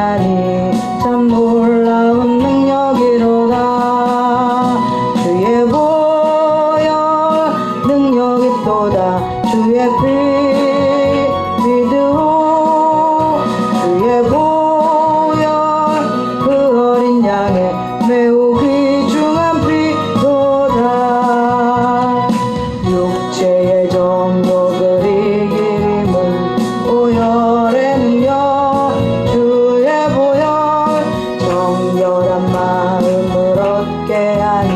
하니 참 놀라운 능력이로다. 주의 보혈 능력이 또다. 주의 피 믿으오. 주의 보혈 그 어린 양의 매우 귀중한 피로다. 육체의 정욕을 이기림은 보혈의 능력. 주의 보혈 정결한 마음을 얻게 하니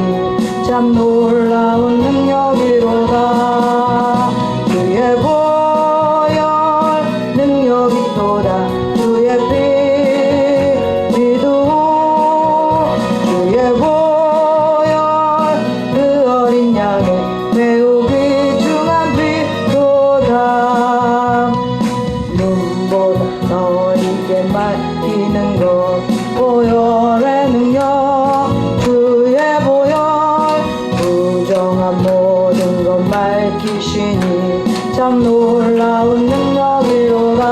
참 놀라운 능력이로다. 주의 보혈 능력이 또다. 주의 피 믿으오. 주의 보혈 그 어린 양의 매우 귀중한 피로다. 눈보다 너에게 맡기는 것 보혈의 능력. 주의 보혈 부정한 모든 것 밝히시니 참 놀라운 능력이로다.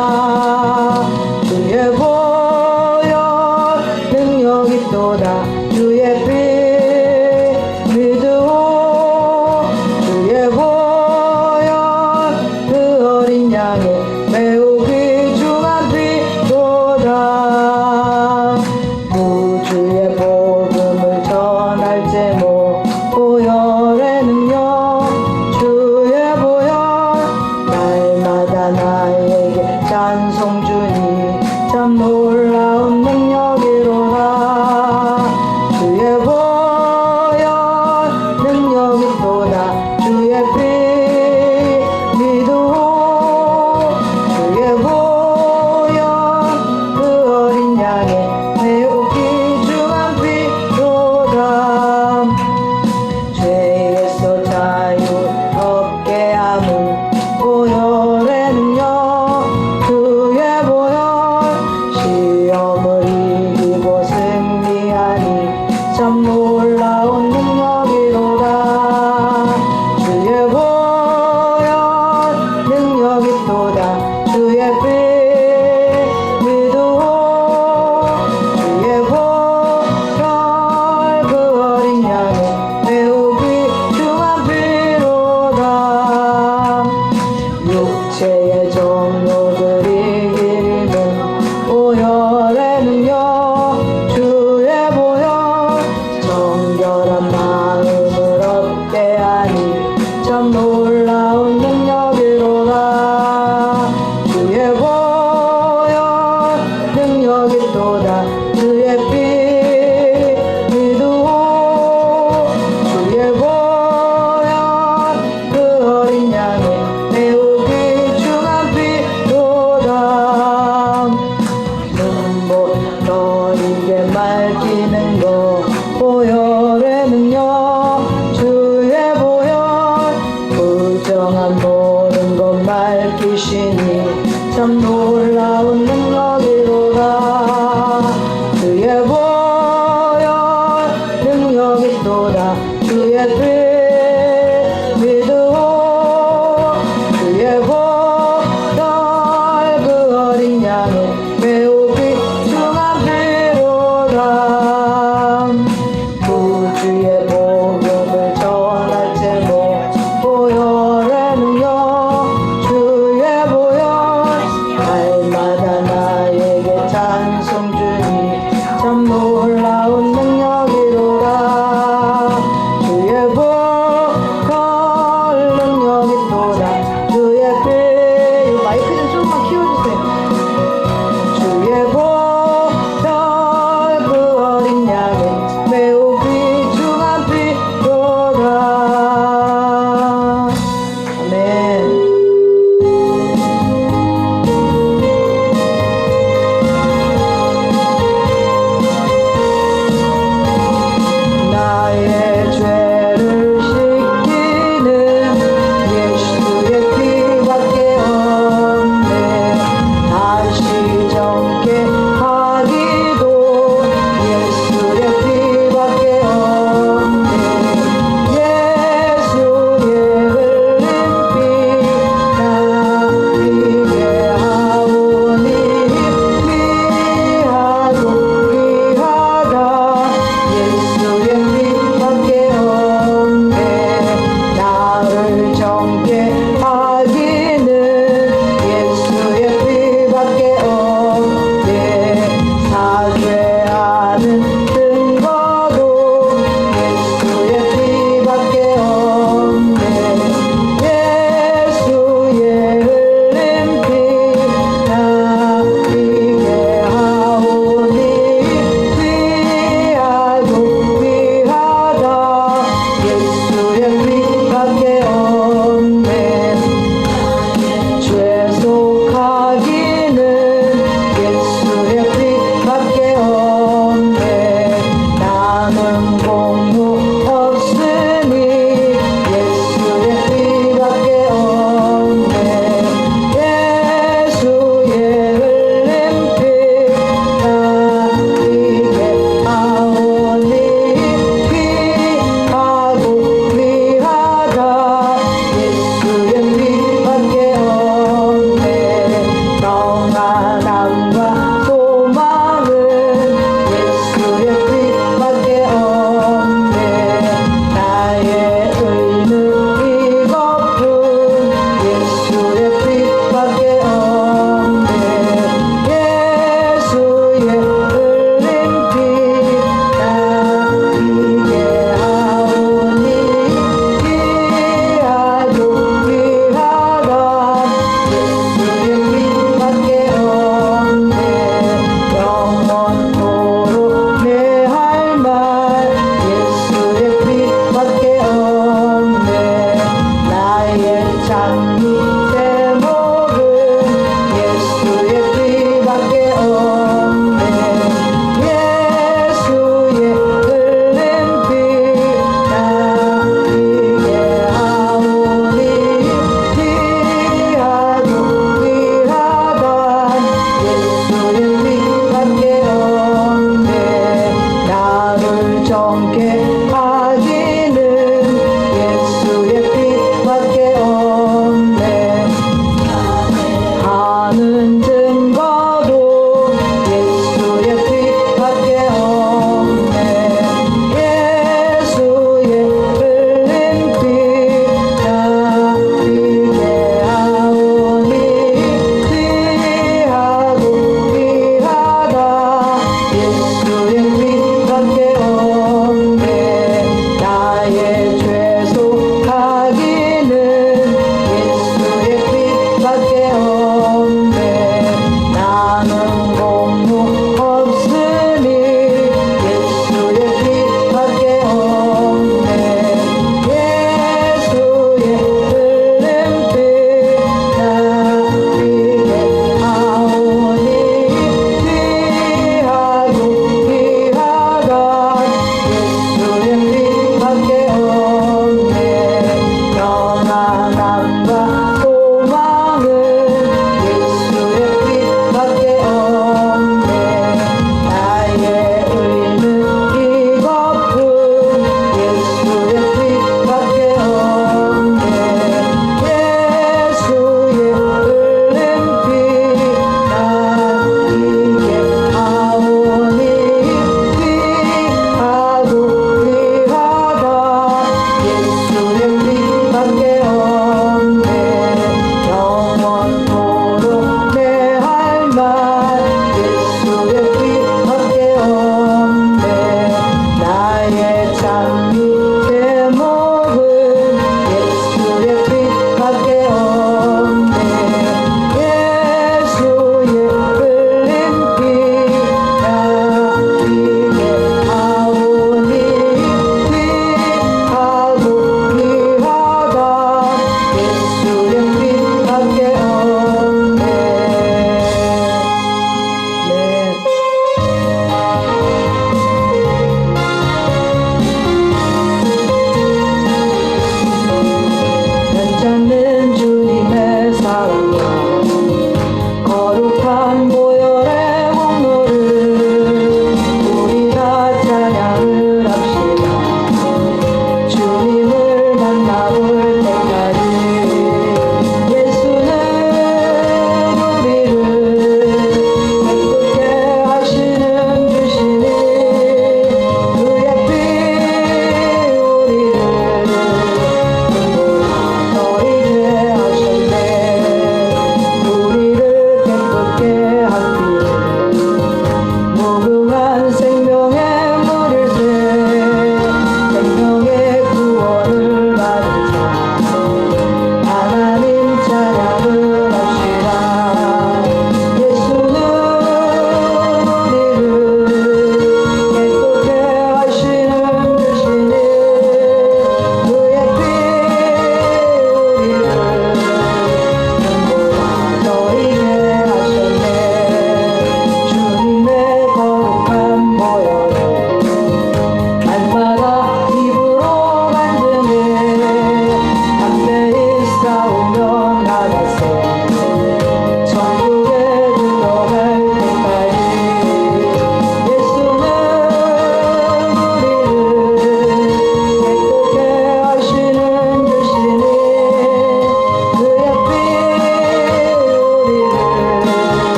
주의 보혈 능력이 또다. 주의 피 믿으오. 주의 보혈 그 어린 양의 매우 귀중한 피로다. 우주의 복음을 전할 제목 보혈의 능력. 주의 보혈 날마다 나에게 찬송 주니 참 놀라운 능력이로다. 주의 보혈 능력이 또다. 주의 피 믿으오. 주의 보혈 그 어린 양의 매우 귀중한 피로다. 죄에서 자유 얻게 함은 보혈의 능력. 주의 보혈 시험을 이기고 승리하니 참 놀라운 능력이로다. 주의 보혈 능력이 또다. 주의 피 믿으오. 주의 보혈 그 어린 양의 매우 귀중한 피로다. 육체의 정욕을 이기는 보혈의 능력. 주의 보혈 정결한 마음을 얻게 하니 참 놀라운 능력이로다. 주의 보혈 능력이 또다. 주의 피 믿으오. 주의 보혈 그 어린 양의 매우 귀중한 피로다. 눈보다 너에게 맡기는 것 보혈의 능력. 주의 보혈 부정한 모든 것 밝히시니 참 놀라운 능력이로다.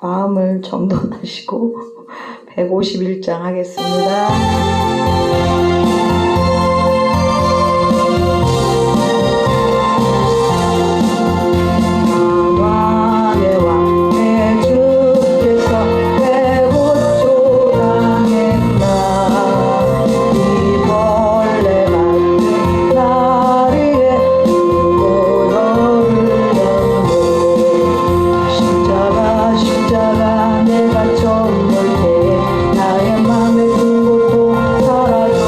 마음을 정돈하시고 151장 하겠습니다. 만왕의 왕 내 주께서 배고초 당했나 이 벌레 같은 날 위에 무고혈을 연고 십자가 내가 처음 볼 때 나의 맘의 큰 고통 사라져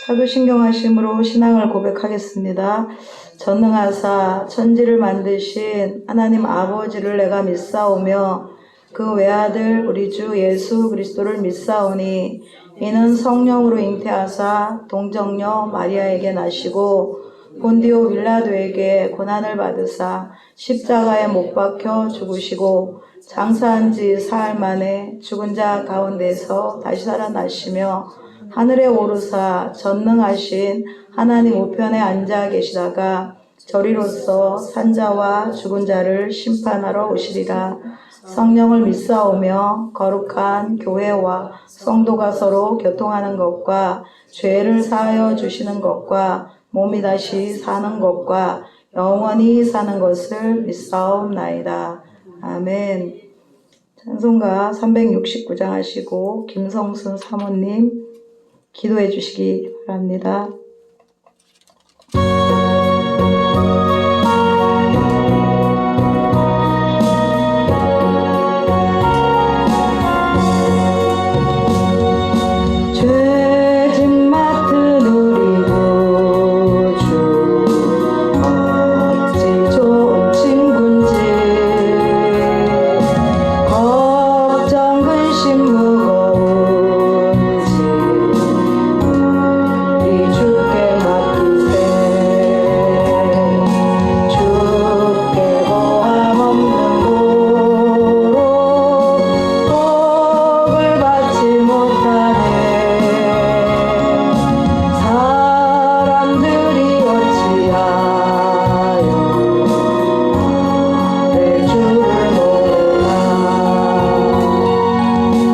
사도신경하심으로 신앙을 고백하겠습니다. 전능하사 천지를 만드신 하나님 아버지를 내가 믿사오며 그 외아들 우리 주 예수 그리스도를 믿사오니 이는 성령으로 잉태하사 동정녀 마리아에게 나시고 본디오 빌라도에게 고난을 받으사 십자가에 못 박혀 죽으시고 장사한 지 사흘 만에 죽은 자 가운데서 다시 살아나시며 하늘에 오르사 전능하신 하나님 우편에 앉아 계시다가 저리로서 산자와 죽은 자를 심판하러 오시리라. 성령을 믿사오며 거룩한 교회와 성도가 서로 교통하는 것과 죄를 사하여 주시는 것과 몸이 다시 사는 것과 영원히 사는 것을 믿사옵나이다. 아멘. 찬송가 369장 하시고 김성순 사모님 기도해 주시기 바랍니다. 죄짐 맡은 우리 구주 어찌 좋은 친군지 걱정 근심 무거운지 우리 주께 맡기세. 주께 고함 없는 도로 복을 받지 못하네. 사람들이 어찌하여 내 주를 모르나.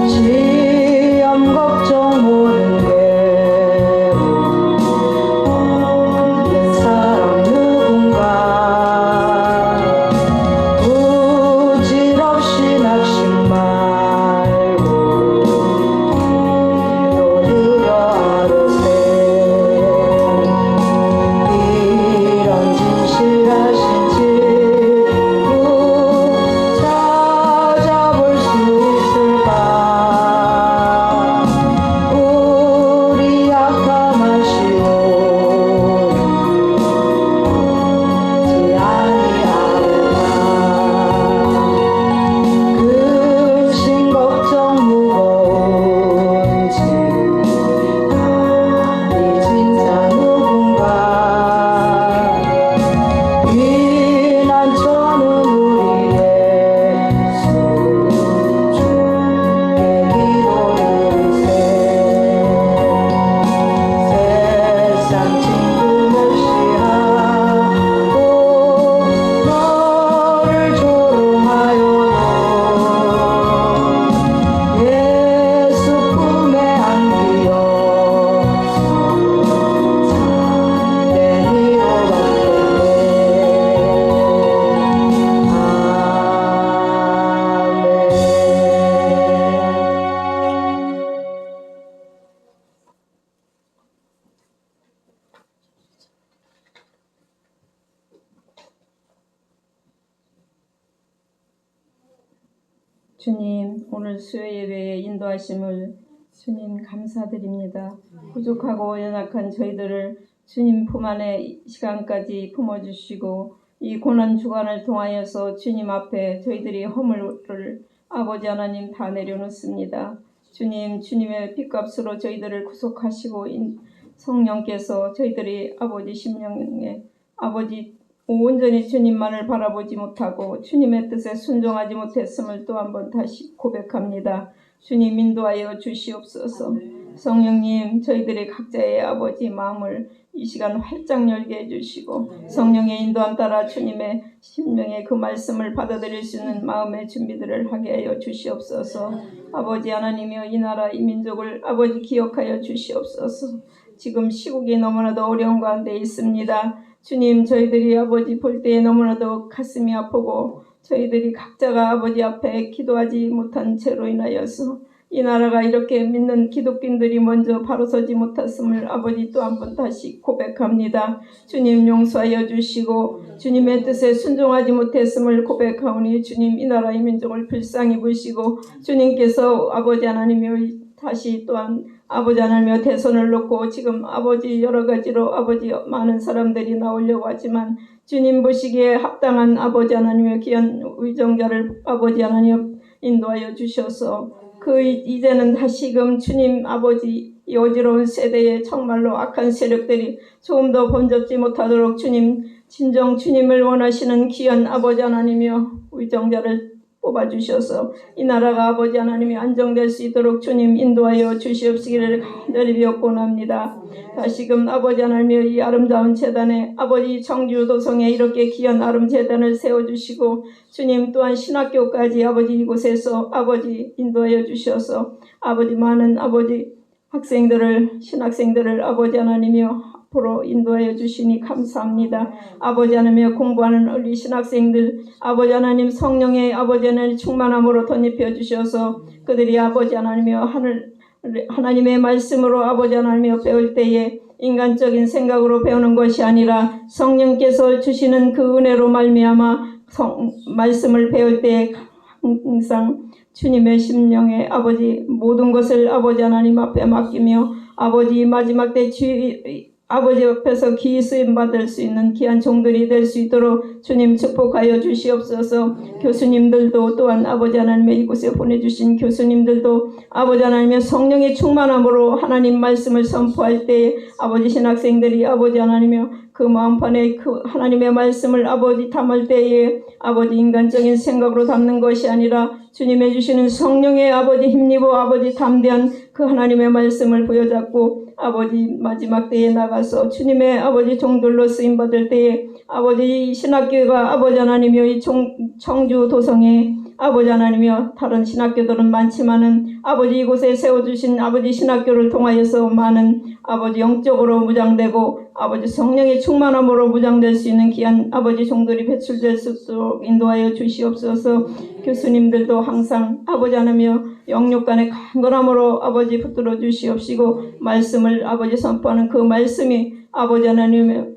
시험 걱정 모든 게 없는 사람 누군가. 부질없이 낙심 말고 기도드려 아르세. 이런 진실하신 친구 찾아볼 수 있을까. 우리 약함하시오니 어찌 아니하오나. 근심 걱정 무거운지 아니 진짜 누군가. 위난 저는 우리 예수 주께 기도드리세. 세상 친구 멸시하고 너를 조롱하여도 예수 품에 안기어서 참된 주님, 오늘 수요 예배에 인도하심을 주님 감사드립니다. 부족하고 연약한 저희들을 주님 품 안에 이 시간까지 품어주시고 이 고난 주간을 통하여서 주님 앞에 저희들이 허물을 아버지 하나님 다 내려놓습니다. 주님, 주님의 핏값으로 저희들을 구속하시고 성령께서 저희들이 아버지 심령에 아버지 온전히 주님만을 바라보지 못하고 주님의 뜻에 순종하지 못했음을 또 한 번 다시 고백합니다. 주님 인도하여 주시옵소서. 성령님, 저희들의 각자의 아버지 마음을 이 시간 활짝 열게 해주시고 성령의 인도함 따라 주님의 심령의 그 말씀을 받아들일 수 있는 마음의 준비들을 하게 하여 주시옵소서. 아버지 하나님이여, 이 나라 이 민족을 아버지 기억하여 주시옵소서. 지금 시국이 너무나도 어려운 가운데 있습니다. 주님, 저희들이 아버지 볼 때에 너무나도 가슴이 아프고 저희들이 각자가 아버지 앞에 기도하지 못한 채로 인하여서 이 나라가 이렇게 믿는 기독교인들이 먼저 바로 서지 못했음을 아버지 또 한 번 다시 고백합니다. 주님 용서하여 주시고 주님의 뜻에 순종하지 못했음을 고백하오니 주님 이 나라의 민족을 불쌍히 보시고 주님께서 아버지 하나님이 다시 또한 아버지 하나님이여 대선을 놓고 지금 아버지 여러 가지로 아버지 많은 사람들이 나오려고 하지만 주님 보시기에 합당한 아버지 하나님의 귀한 의정자를 아버지 하나님 인도하여 주셔서 이제는 다시금 주님 아버지 이 어지러운 세대에 정말로 악한 세력들이 조금 더 번잡지 못하도록 주님 진정 주님을 원하시는 귀한 아버지 하나님이여 의정자를 뽑아주셔서 이 나라가 아버지 하나님이 안정될 수 있도록 주님 인도하여 주시옵시기를 간절히 비옵곤합니다. 다시금 아버지 하나님이여 이 아름다운 재단에 아버지 청주 도성에 이렇게 귀한 아름 재단을 세워주시고 주님 또한 신학교까지 아버지 이곳에서 아버지 인도하여 주셔서 아버지 많은 아버지 신학생들을 아버지 하나님이여 앞으로 인도하여 주시니 감사합니다. 아버지 하나님이여 공부하는 우리 신학생들 아버지 하나님 성령의 아버지 하나님 충만함으로 덧입혀 주셔서 그들이 아버지 하나님이여 하나님의 말씀으로 아버지 하나님이여 배울 때에 인간적인 생각으로 배우는 것이 아니라 성령께서 주시는 그 은혜로 말미암아 말씀을 배울 때에 항상 주님의 심령에 아버지 모든 것을 아버지 하나님 앞에 맡기며 아버지 마지막 때 아버지 옆에서 귀 쓰임 받을 수 있는 귀한 종들이 될 수 있도록 주님 축복하여 주시옵소서. 교수님들도 또한 아버지 하나님의 이곳에 보내주신 교수님들도 아버지 하나님의 성령의 충만함으로 하나님 말씀을 선포할 때 아버지 신학생들이 아버지 하나님의 그 마음판에 그 하나님의 말씀을 아버지 담을 때에 아버지 인간적인 생각으로 담는 것이 아니라 주님의 주시는 성령의 아버지 힘입어 아버지 담대한 그 하나님의 말씀을 부여잡고 아버지 마지막 때에 나가서 주님의 아버지 종들로 쓰임받을 때에 아버지 신학교가 아버지 하나님이여 이 청주 도성에 아버지 하나님이여 다른 신학교들은 많지만은 아버지 이곳에 세워주신 아버지 신학교를 통하여서 많은 아버지 영적으로 무장되고 아버지 성령의 충만함으로 무장될 수 있는 귀한 아버지 종들이 배출될 수 있도록 인도하여 주시옵소서. 교수님들도 항상 아버지 하나님이여 영육간의 강건함으로 아버지 붙들어 주시옵시고 말씀을 아버지 선포하는 그 말씀이 아버지 하나님의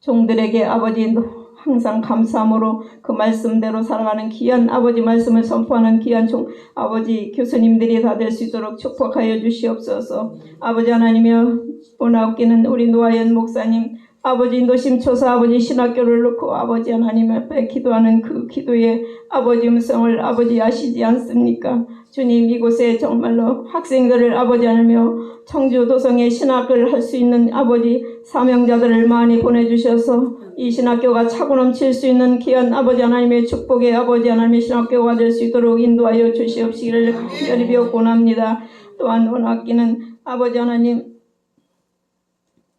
종들에게 아버지 항상 감사함으로 그 말씀대로 살아가는 귀한 아버지 말씀을 선포하는 귀한 아버지 교수님들이 다 될 수 있도록 축복하여 주시옵소서. 아버지 하나님이여 오나옵기는 우리 노아연 목사님 아버지 인도심초사 아버지 신학교를 놓고 아버지 하나님 앞에 기도하는 그 기도에 아버지 음성을 아버지 아시지 않습니까? 주님 이곳에 정말로 학생들을 아버지 하나며 청주 도성에 신학을 할 수 있는 아버지 사명자들을 많이 보내주셔서 이 신학교가 차고 넘칠 수 있는 귀한 아버지 하나님의 축복의 아버지 하나님의 신학교가 될 수 있도록 인도하여 주시옵시기를 간절히 비옵곤합니다. 또한 원하기는 아버지 하나님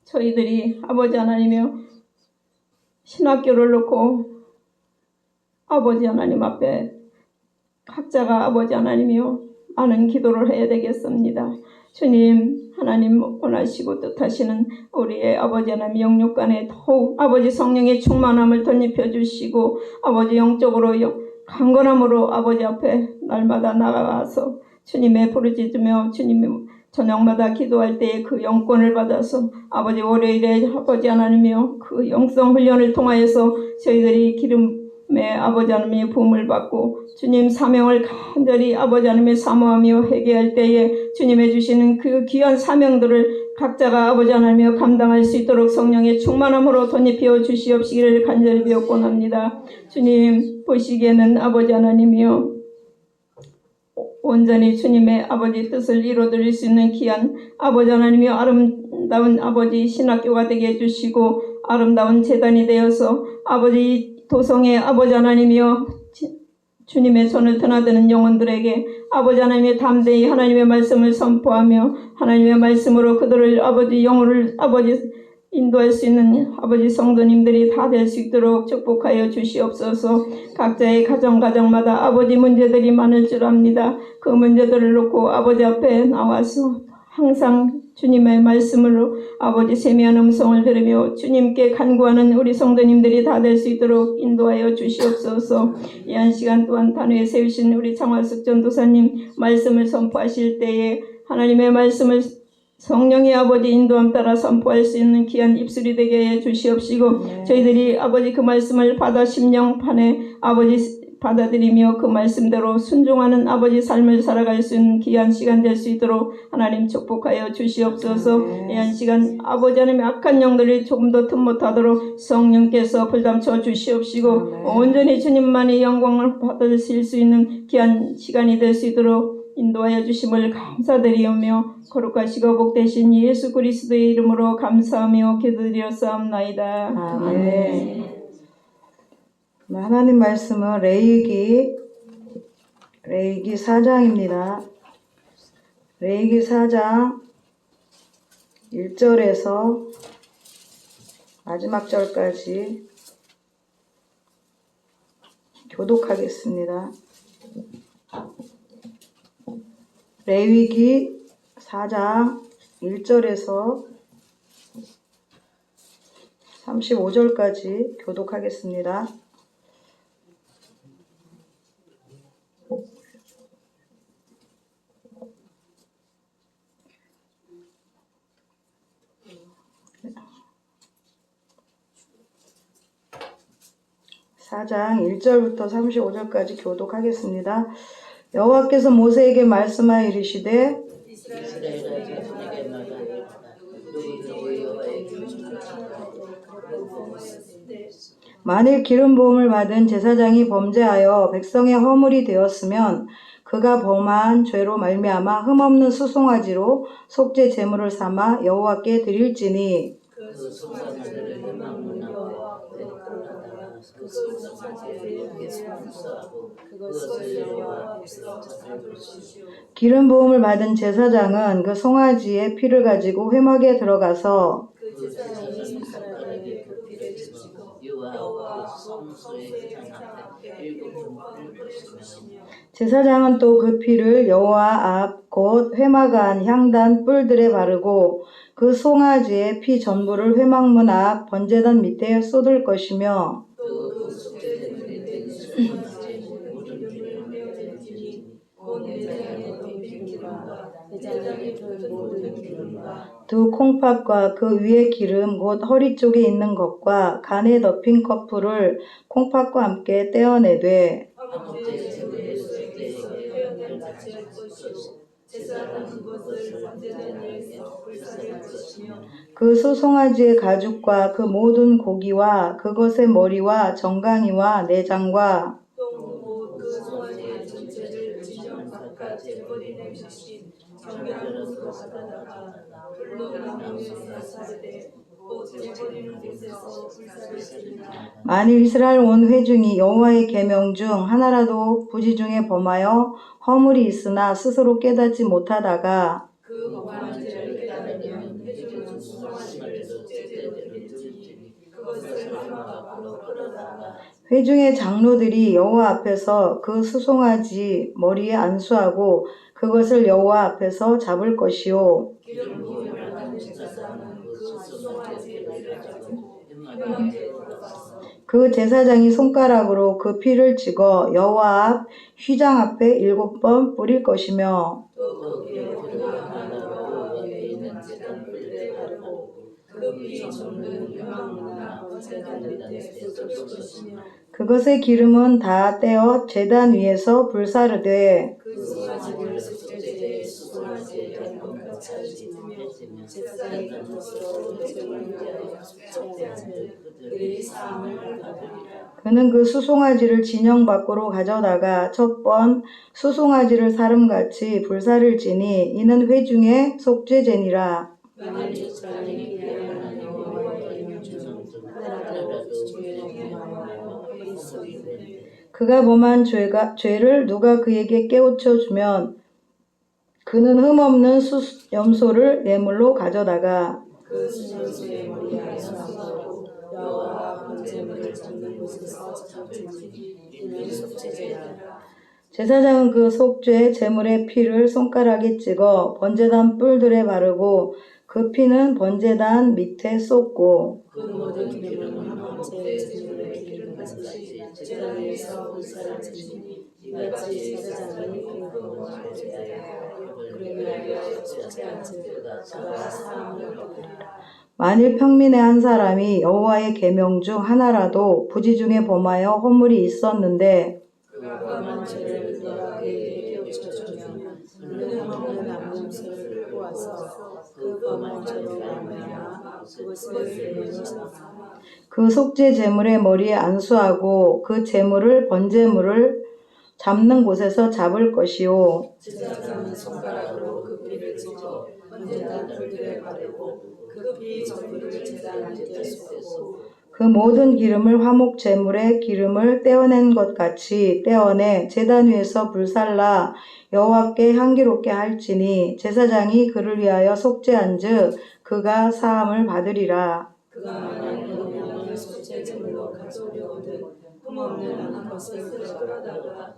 저희들이 아버지 하나님이여 신학교를 놓고 아버지 하나님 앞에 각자가 아버지 하나님이여 많은 기도를 해야 되겠습니다. 주님 하나님 원하시고 뜻하시는 우리의 아버지 하나님 영육간에 더욱 아버지 성령의 충만함을 덧입혀 주시고 아버지 영적으로 강건함으로 아버지 앞에 날마다 나가서 주님의 부르짖으며 주님의 저녁마다 기도할 때에 그 영권을 받아서 아버지 월요일에 아버지 하나님이여 그 영성 훈련을 통하여서 저희들이 기름의 아버지 하나님의 부음을 받고 주님 사명을 간절히 아버지 하나님의 사모하며 회개할 때에 주님의 주시는 그 귀한 사명들을 각자가 아버지 하나님이여 감당할 수 있도록 성령의 충만함으로 덧입혀 주시옵시기를 간절히 비옵곤합니다. 주님 보시기에는 아버지 하나님이여 온전히 주님의 아버지 뜻을 이루어드릴 수 있는 귀한 아버지 하나님이여 아름다운 아버지 신학교가 되게 해주시고 아름다운 재단이 되어서 아버지 도성의 아버지 하나님이여 주님의 손을 드나드는 영혼들에게 아버지 하나님의 담대히 하나님의 말씀을 선포하며 하나님의 말씀으로 그들을 아버지 영혼을 아버지 인도할 수 있는 아버지 성도님들이 다 될 수 있도록 축복하여 주시옵소서. 각자의 가정마다 아버지 문제들이 많을 줄 압니다. 그 문제들을 놓고 아버지 앞에 나와서 항상 주님의 말씀으로 아버지 세미한 음성을 들으며 주님께 간구하는 우리 성도님들이 다 될 수 있도록 인도하여 주시옵소서. 이 한 시간 또한 단회에 세우신 우리 장화숙 전도사님 말씀을 선포하실 때에 하나님의 말씀을 성령의 아버지 인도함 따라 선포할 수 있는 귀한 입술이 되게 해 주시옵시고 저희들이 아버지 그 말씀을 받아 심령판에 아버지 받아들이며 그 말씀대로 순종하는 아버지 삶을 살아갈 수 있는 귀한 시간 될 수 있도록 하나님 축복하여 주시옵소서. 이 한 시간 아버지 하나님의 악한 영들이 조금 더 틈 못하도록 성령께서 불담쳐 주시옵시고 온전히 주님만이 영광을 받으실 수 있는 귀한 시간이 될 수 있도록 인도하여 주심을 감사드리오며 거룩하시고 복되신 예수 그리스도의 이름으로 감사하며 기도드렸사옵나이다. 아멘. 하나님 말씀은 레위기 4장입니다. 레위기 4장 1절에서 마지막 절까지 교독하겠습니다. 레위기 4장 1절에서 35절까지 교독하겠습니다. (4장) 1절부터 35절까지 교독하겠습니다. 여호와께서 모세에게 말씀하여 이르시되 만일 기름 부음을 받은 제사장이 범죄하여 백성의 허물이 되었으면 그가 범한 죄로 말미암아 흠없는 수송아지로 속죄 제물을 삼아 여호와께 드릴지니 기름 부음을 받은 제사장은 그 송아지의 피를 가지고 회막에 들어가서 제사장은 또 그 피를 여호와 앞 곧 회막 안 향단 뿔들에 바르고 그 송아지의 피 전부를 회막문 앞 번제단 밑에 쏟을 것이며 두 콩팥과 그 위에 기름 곧 허리 쪽에 있는 것과 간에 덮인 커플을 콩팥과 함께 떼어내되 그 소송아지의 가죽과 그 모든 고기와 그것의 머리와 정강이와 내장과 만일 이스라엘 온 회중이 여호와의 계명 중 하나라도 부지 중에 범하여 허물이 있으나 스스로 깨닫지 못하다가 회중의 장로들이 여호와 앞에서 그 수송아지 머리에 안수하고 그것을 여호와 앞에서 잡을 것이요 그 제사장이 손가락으로 그 피를 찍어 여호와 앞 휘장 앞에 7번 뿌릴 것이며 그것의 기름은 다 떼어 제단 위에서 불사르되 그는 그 수송아지를 진영 밖으로 가져다가 첫 번 수송아지를 사름같이 불사를지니 이는 회중의 속죄제니라. 그가 범한 죄를 누가 그에게 깨우쳐 주면 그는 흠없는 염소를 예물로 가져다가 제사장은 그 속죄 제물의 피를 손가락에 찍어 번제단 뿔들에 바르고 그 피는 번제단 밑에 쏟고 만일 평민의 한 사람이 여호와의 계명 중 하나라도 부지 중에 범하여 허물이 있었는데 그가 범한 죄를 너와 그에게 깨우쳐주며 그는 흠없는 암염소를 끌고 와서 그 범한 죄로 말미암아 그것을 내놓으시다. 그 속죄 제물의 머리에 안수하고 그 제물을 번제물을 잡는 곳에서 잡을 것이요 제사장은 손가락으로 그 피를 찍어 번제단 뿔들에 바르고 그 피 전부를 제단 밑에 쏟고 그 모든 기름을 화목 제물의 기름을 떼어낸 것 같이 떼어내 제단 위에서 불살라 여호와께 향기롭게 할지니 제사장이 그를 위하여 속죄한즉 그가 사함을 받으리라. 그가 만약 그러면 속죄 제물로 가져오려거든 흠없는 한 것을 끌어다가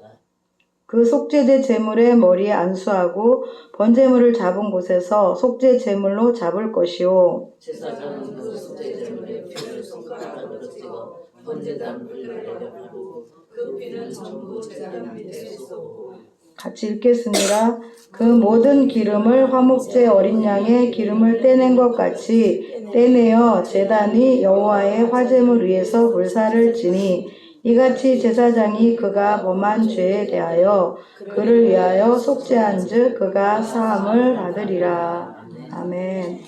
그 속죄제 제물의 머리에 안수하고 번제물을 잡은 곳에서 속죄 제물로 잡을 것이요 제사장은 그 속죄 제물의 피를 손가락으로 찍어 번제단 뿔들에 바르고 그 피는 전부 제단 밑에 쏟고 같이 읽겠습니다. 그 모든 기름을 화목제 어린 양의 기름을 떼낸 것 같이 떼내어 제단이 여호와의 화제물 위에서 불사를 지니 이같이 제사장이 그가 범한 죄에 대하여 그를 위하여 속죄한즉 그가 사함을 받으리라. 아멘.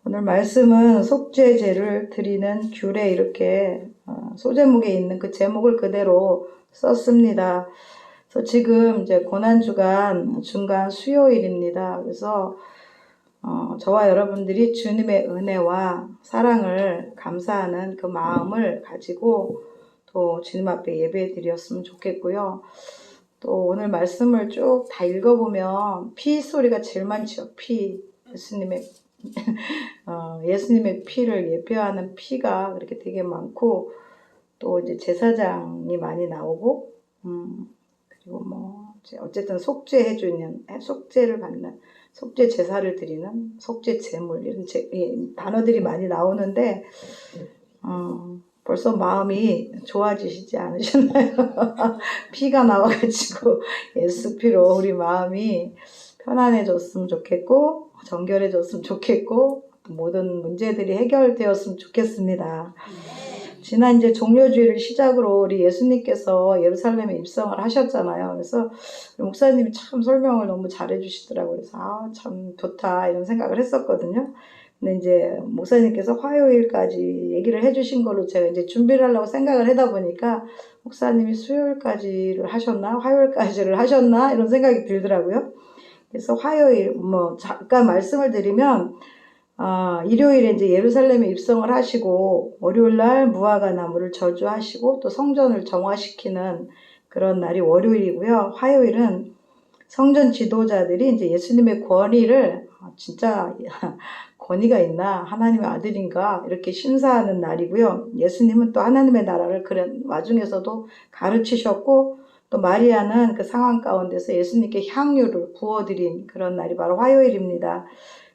오늘 말씀은 속죄제를 드리는 규례 이렇게 소제목에 있는 그 제목을 그대로 썼습니다. 그래서 지금 이제 고난주간 중간 수요일입니다. 그래서 저와 여러분들이 주님의 은혜와 사랑을 감사하는 그 마음을 가지고 또 주님 앞에 예배 드렸으면 좋겠고요. 또 오늘 말씀을 쭉 다 읽어보면 피 소리가 제일 많죠. 피. 예수님의 피를 예표하는 피가 그렇게 되게 많고 또 이제 제사장이 많이 나오고 그리고 뭐 어쨌든 속죄해주는 속죄를 받는 속죄 제사를 드리는 속죄 제물 이런 단어들이 많이 나오는데 벌써 마음이 좋아지시지 않으셨나요? 피가 나와가지고 예수 피로 우리 마음이 편안해졌으면 좋겠고 정결해졌으면 좋겠고 모든 문제들이 해결되었으면 좋겠습니다. 지난 이제 종려주일을 시작으로 우리 예수님께서 예루살렘에 입성을 하셨잖아요. 그래서 목사님이 참 설명을 너무 잘해 주시더라고요. 그래서 참 좋다 이런 생각을 했었거든요. 근데 이제 목사님께서 화요일까지 얘기를 해주신 걸로 제가 이제 준비를 하려고 생각을 하다 보니까 목사님이 수요일까지를 하셨나 화요일까지를 하셨나 이런 생각이 들더라고요. 그래서 화요일 잠깐 말씀을 드리면 일요일에 이제 예루살렘에 입성을 하시고 월요일날 무화과 나무를 저주하시고 또 성전을 정화시키는 그런 날이 월요일이고요. 화요일은 성전 지도자들이 이제 예수님의 권위를 진짜 권위가 있나 하나님의 아들인가 이렇게 심사하는 날이고요. 예수님은 또 하나님의 나라를 그런 와중에서도 가르치셨고 또 마리아는 그 상황 가운데서 예수님께 향유를 부어드린 그런 날이 바로 화요일입니다.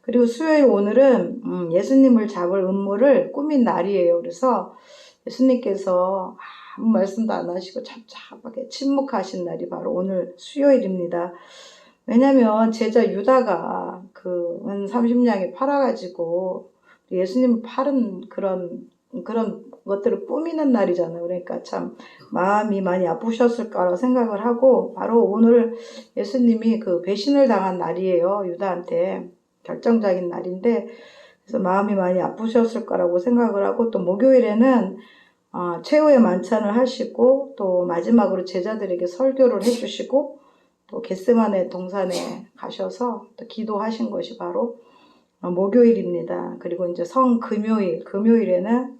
그리고 수요일 오늘은 예수님을 잡을 음모를 꾸민 날이에요. 그래서 예수님께서 아무 말씀도 안 하시고 잡잡하게 침묵하신 날이 바로 오늘 수요일입니다. 왜냐면 제자 유다가 그 은 30냥에 팔아가지고 예수님을 팔은 그런 것들을 꾸미는 날이잖아요. 그러니까 참 마음이 많이 아프셨을까라고 생각을 하고 바로 오늘 예수님이 그 배신을 당한 날이에요. 유다한테. 결정적인 날인데 그래서 마음이 많이 아프셨을 거라고 생각을 하고 또 목요일에는 최후의 만찬을 하시고 또 마지막으로 제자들에게 설교를 해주시고 또 겟세마네 동산에 가셔서 또 기도하신 것이 바로 목요일입니다. 그리고 이제 금요일에는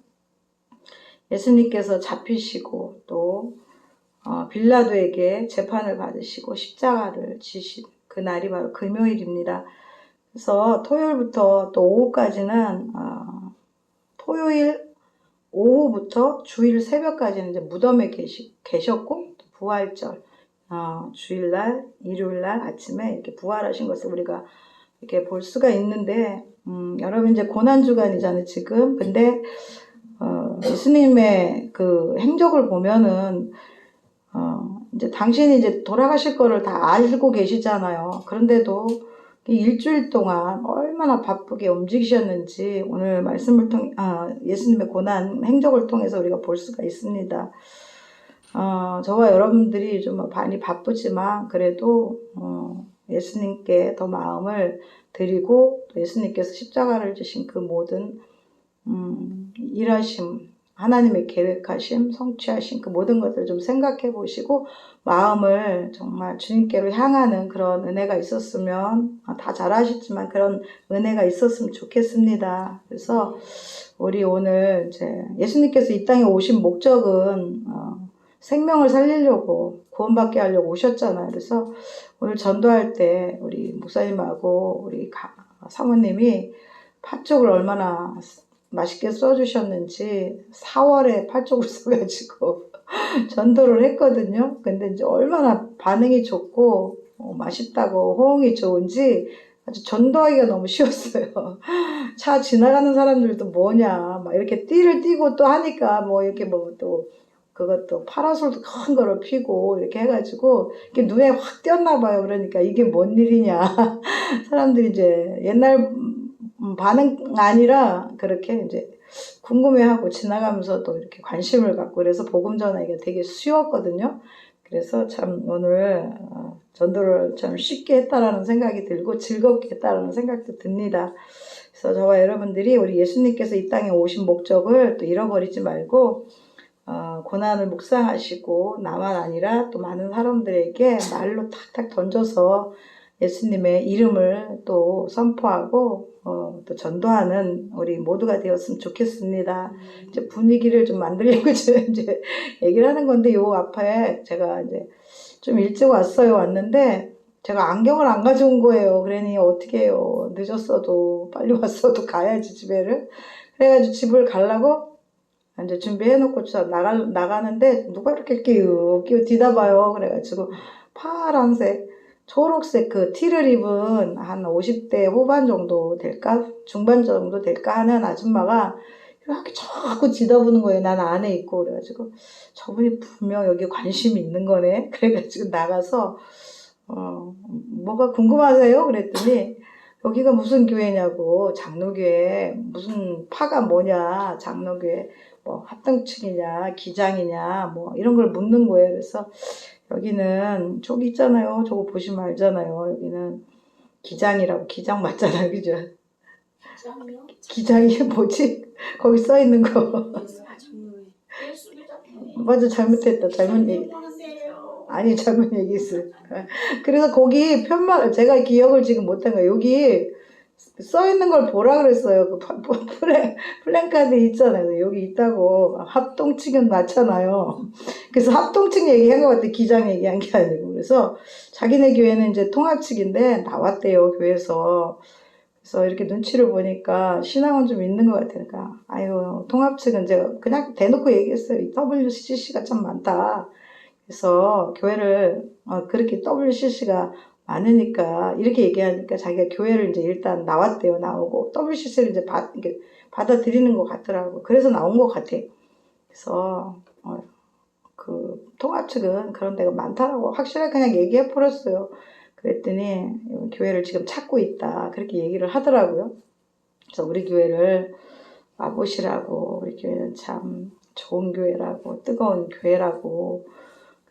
예수님께서 잡히시고 또 빌라도에게 재판을 받으시고 십자가를 지신 그 날이 바로 금요일입니다. 그래서 토요일부터 또 오후까지는 토요일 오후부터 주일 새벽까지는 이제 무덤에 계셨고 부활절 주일날 일요일날 아침에 이렇게 부활하신 것을 우리가 이렇게 볼 수가 있는데 여러분 이제 고난주간이잖아요 지금. 근데 예수님의 그 행적을 보면은 이제 당신이 이제 돌아가실 거를 다 알고 계시잖아요. 그런데도 일주일 동안 얼마나 바쁘게 움직이셨는지 오늘 말씀을 통해 예수님의 고난 행적을 통해서 우리가 볼 수가 있습니다. 저와 여러분들이 좀 많이 바쁘지만 그래도 예수님께 더 마음을 드리고 또 예수님께서 십자가를 지신 그 모든 일하심, 하나님의 계획하심, 성취하심 그 모든 것들을 좀 생각해 보시고 마음을 정말 주님께로 향하는 그런 은혜가 있었으면 다 잘하시지만 그런 은혜가 있었으면 좋겠습니다. 그래서 우리 오늘 이제 예수님께서 이 땅에 오신 목적은 생명을 살리려고 구원받게 하려고 오셨잖아요. 그래서 오늘 전도할 때 우리 목사님하고 우리 사모님이 팥죽을 얼마나 맛있게 써주셨는지 4월에 팥죽을 써가지고 전도를 했거든요. 근데 이제 얼마나 반응이 좋고 맛있다고 호응이 좋은지 아주 전도하기가 너무 쉬웠어요. 차 지나가는 사람들도 뭐냐 막 이렇게 띠를 띠고 또 하니까 뭐 이렇게 뭐 또 그것도 파라솔도 큰 거를 피고 이렇게 해가지고 이렇게 눈에 확 띄었나 봐요. 그러니까 이게 뭔 일이냐 사람들이 이제 옛날 반응 아니라 그렇게 이제 궁금해하고 지나가면서도 이렇게 관심을 갖고 그래서 복음 전하기가 되게 쉬웠거든요. 그래서 참 오늘 전도를 참 쉽게 했다라는 생각이 들고 즐겁게 했다라는 생각도 듭니다. 그래서 저와 여러분들이 우리 예수님께서 이 땅에 오신 목적을 또 잃어버리지 말고 고난을 묵상하시고 나만 아니라 또 많은 사람들에게 말로 탁탁 던져서 예수님의 이름을 또 선포하고 또 전도하는 우리 모두가 되었으면 좋겠습니다. 이제 분위기를 좀 만들려고 이제 얘기를 하는 건데 요 앞에 제가 이제 좀 일찍 왔는데 제가 안경을 안 가져온 거예요. 그러니 어떻게 해요. 늦었어도 빨리 왔어도 가야지 집에를. 그래가지고 집을 가려고 이제 준비해놓고 나가는데 누가 이렇게 끼우 뒤다봐요. 그래가지고 파란색 초록색 그 티를 입은 한 50대 후반 정도 될까? 중반 정도 될까 하는 아줌마가 이렇게 자꾸 뒤다보는 거예요. 난 안에 있고. 그래가지고 저분이 분명 여기 관심이 있는 거네. 그래가지고 나가서 뭐가 궁금하세요? 그랬더니 여기가 무슨 교회냐고. 장로교회 무슨 파가 뭐냐. 장로교회 뭐 합동측이냐 기장이냐 뭐 이런 걸 묻는 거예요. 그래서 여기는 저기 있잖아요. 저거 보시면 알잖아요. 여기는 기장이라고. 기장 맞잖아요. 그죠? 기장이요? 기장이 뭐지? 거기 써 있는 거. 맞아. 잘못했다. 잘못 얘기. 아니 잘못 얘기했어요. 그래서 거기 편말 제가 기억을 지금 못한 거예요. 여기 써 있는 걸 보라 그랬어요. 그 플랜카드 있잖아요. 여기 있다고. 합동측은 맞잖아요. 그래서 합동측 얘기한 것 같아. 기장 얘기한 게 아니고. 그래서 자기네 교회는 이제 통합측인데 나왔대요. 교회에서. 그래서 이렇게 눈치를 보니까 신앙은 좀 있는 것 같으니까. 아유, 통합측은 제가 그냥 대놓고 얘기했어요. 이 WCC가 참 많다. 그래서 교회를 그렇게 WCC가 많으니까 이렇게 얘기하니까 자기가 교회를 이제 일단 나왔대요. 나오고 WCC를 이제 받아들이는 것 같더라고. 그래서 나온 것 같아. 그래서 그 통합 측은 그런 데가 많다라고 확실하게 그냥 얘기해 버렸어요. 그랬더니 교회를 지금 찾고 있다. 그렇게 얘기를 하더라고요. 그래서 우리 교회를 와보시라고. 우리 교회는 참 좋은 교회라고 뜨거운 교회라고.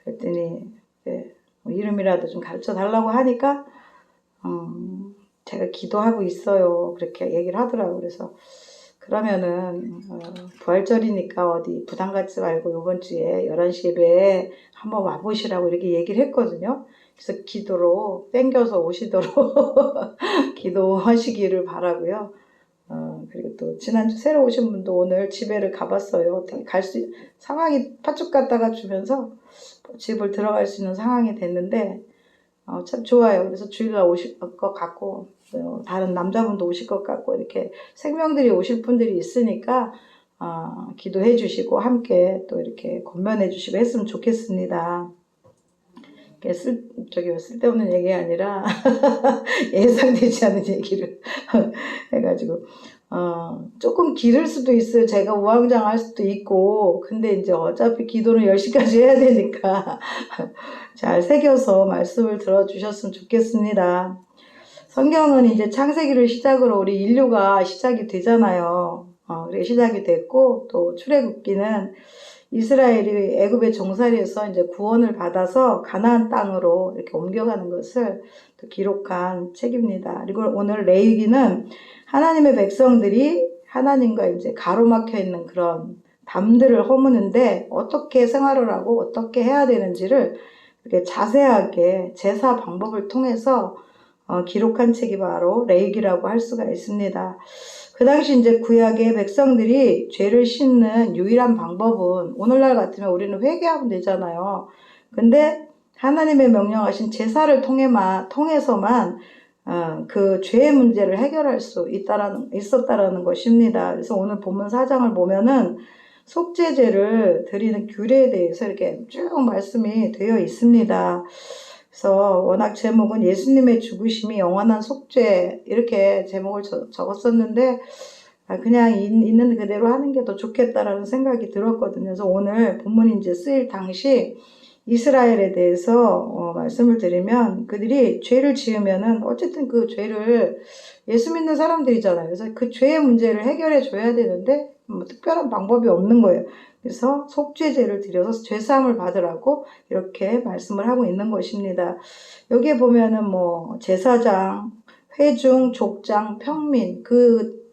그랬더니 이름이라도 좀 가르쳐 달라고 하니까 제가 기도하고 있어요. 그렇게 얘기를 하더라고요. 그래서 그러면은 부활절이니까 어디 부담 갖지 말고 이번 주에 11시 예배에 한번 와보시라고 이렇게 얘기를 했거든요. 그래서 기도로 땡겨서 오시도록 기도하시기를 바라고요. 그리고 또 지난주 새로 오신 분도 오늘 집에를 가봤어요. 어떻게 상황이 팥죽 갖다가 주면서 집을 들어갈 수 있는 상황이 됐는데 참 좋아요. 그래서 주일날 오실 것 같고 다른 남자분도 오실 것 같고 이렇게 생명들이 오실 분들이 있으니까 기도해 주시고 함께 또 이렇게 권면해 주시고 했으면 좋겠습니다. 쓸데없는 얘기 아니라 예상되지 않은 얘기를 해가지고 조금 길을 수도 있어요. 제가 우왕좌왕할 수도 있고 근데 이제 어차피 기도는 10시까지 해야 되니까 잘 새겨서 말씀을 들어주셨으면 좋겠습니다. 성경은 이제 창세기를 시작으로 우리 인류가 시작이 되잖아요. 그게 시작이 됐고 또 출애굽기는 이스라엘이 애굽의 종살이에서 이제 구원을 받아서 가나안 땅으로 이렇게 옮겨가는 것을 또 기록한 책입니다. 그리고 오늘 레위기는 하나님의 백성들이 하나님과 이제 가로막혀 있는 그런 담들을 허무는데 어떻게 생활을 하고 어떻게 해야 되는지를 이렇게 자세하게 제사 방법을 통해서 기록한 책이 바로 레위기라고 할 수가 있습니다. 그 당시 이제 구약의 백성들이 죄를 씻는 유일한 방법은 오늘날 같으면 우리는 회개하면 되잖아요. 근데 하나님의 명령하신 제사를 통해서만 그 죄의 문제를 해결할 수 있었다라는 것입니다. 그래서 오늘 본문 4장을 보면은 속죄제를 드리는 규례에 대해서 이렇게 쭉 말씀이 되어 있습니다. 그래서 워낙 제목은 예수님의 죽으심이 영원한 속죄 이렇게 제목을 적었었는데 그냥 있는 그대로 하는 게 더 좋겠다라는 생각이 들었거든요. 그래서 오늘 본문이 이제 쓰일 당시 이스라엘에 대해서 말씀을 드리면 그들이 죄를 지으면은 어쨌든 그 죄를 예수 믿는 사람들이잖아요. 그래서 그 죄의 문제를 해결해 줘야 되는데 뭐 특별한 방법이 없는 거예요. 그래서 속죄제를 드려서 죄사함을 받으라고 이렇게 말씀을 하고 있는 것입니다. 여기에 보면은 뭐 제사장, 회중, 족장, 평민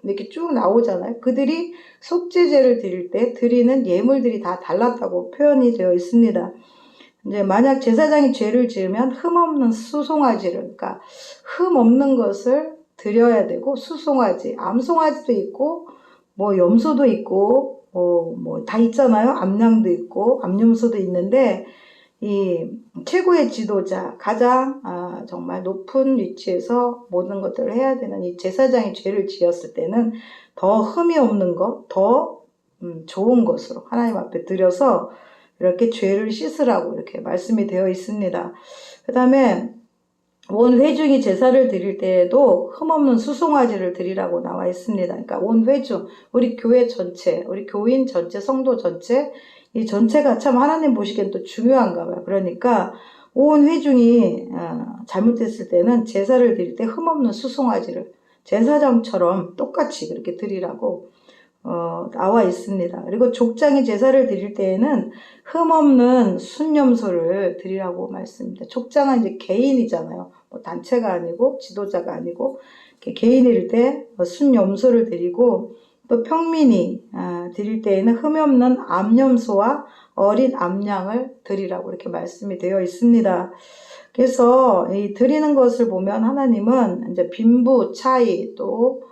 이렇게 쭉 나오잖아요. 그들이 속죄제를 드릴 때 드리는 예물들이 다 달랐다고 표현이 되어 있습니다. 이제 만약 제사장이 죄를 지으면 흠없는 수송아지를, 그러니까 흠 없는 것을 드려야 되고, 수송아지, 암송아지도 있고, 뭐 염소도 있고, 뭐 다 있잖아요. 암양도 있고, 암염소도 있는데, 이 최고의 지도자, 가장 정말 높은 위치에서 모든 것들을 해야 되는 이 제사장이 죄를 지었을 때는 더 흠이 없는 것, 더 좋은 것으로 하나님 앞에 드려서 이렇게 죄를 씻으라고 이렇게 말씀이 되어 있습니다. 그 다음에 온 회중이 제사를 드릴 때에도 흠없는 수송아지를 드리라고 나와 있습니다. 그러니까 온 회중, 우리 교회 전체, 우리 교인 전체, 성도 전체, 이 전체가 참 하나님 보시기엔 또 중요한가 봐요. 그러니까 온 회중이 잘못했을 때는 제사를 드릴 때 흠없는 수송아지를 제사장처럼 똑같이 그렇게 드리라고 나와 있습니다. 그리고 족장이 제사를 드릴 때에는 흠없는 순염소를 드리라고 말씀입니다. 족장은 이제 개인이잖아요. 뭐 단체가 아니고 지도자가 아니고 개인일 때 순염소를 드리고 또 평민이 드릴 때에는 흠이 없는 암염소와 어린 암양을 드리라고 이렇게 말씀이 되어 있습니다. 그래서 이 드리는 것을 보면 하나님은 이제 빈부 차이 또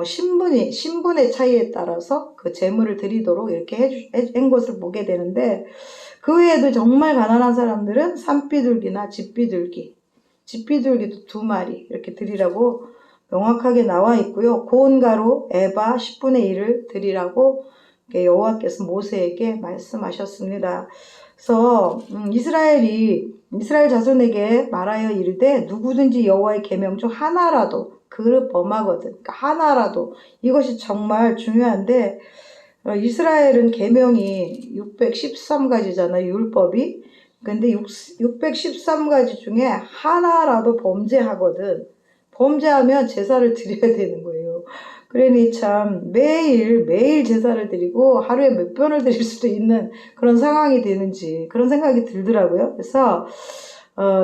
신분의 차이에 따라서 그 재물을 드리도록 이렇게 한 것을 보게 되는데 그 외에도 정말 가난한 사람들은 산비둘기나 집비둘기도 2마리 이렇게 드리라고 명확하게 나와 있고요. 고운 가루 에바 10분의 1을 드리라고 여호와께서 모세에게 말씀하셨습니다. 그래서 이스라엘 자손에게 말하여 이르되 누구든지 여호와의 계명 중 하나라도 그를 범하거든. 그러니까 하나라도 이것이 정말 중요한데 이스라엘은 계명이 613가지잖아요. 율법이. 근데 613가지 중에 하나라도 범죄하거든. 범죄하면 제사를 드려야 되는 거예요. 그러니 참 매일 제사를 드리고 하루에 몇 번을 드릴 수도 있는 그런 상황이 되는지 그런 생각이 들더라고요. 그래서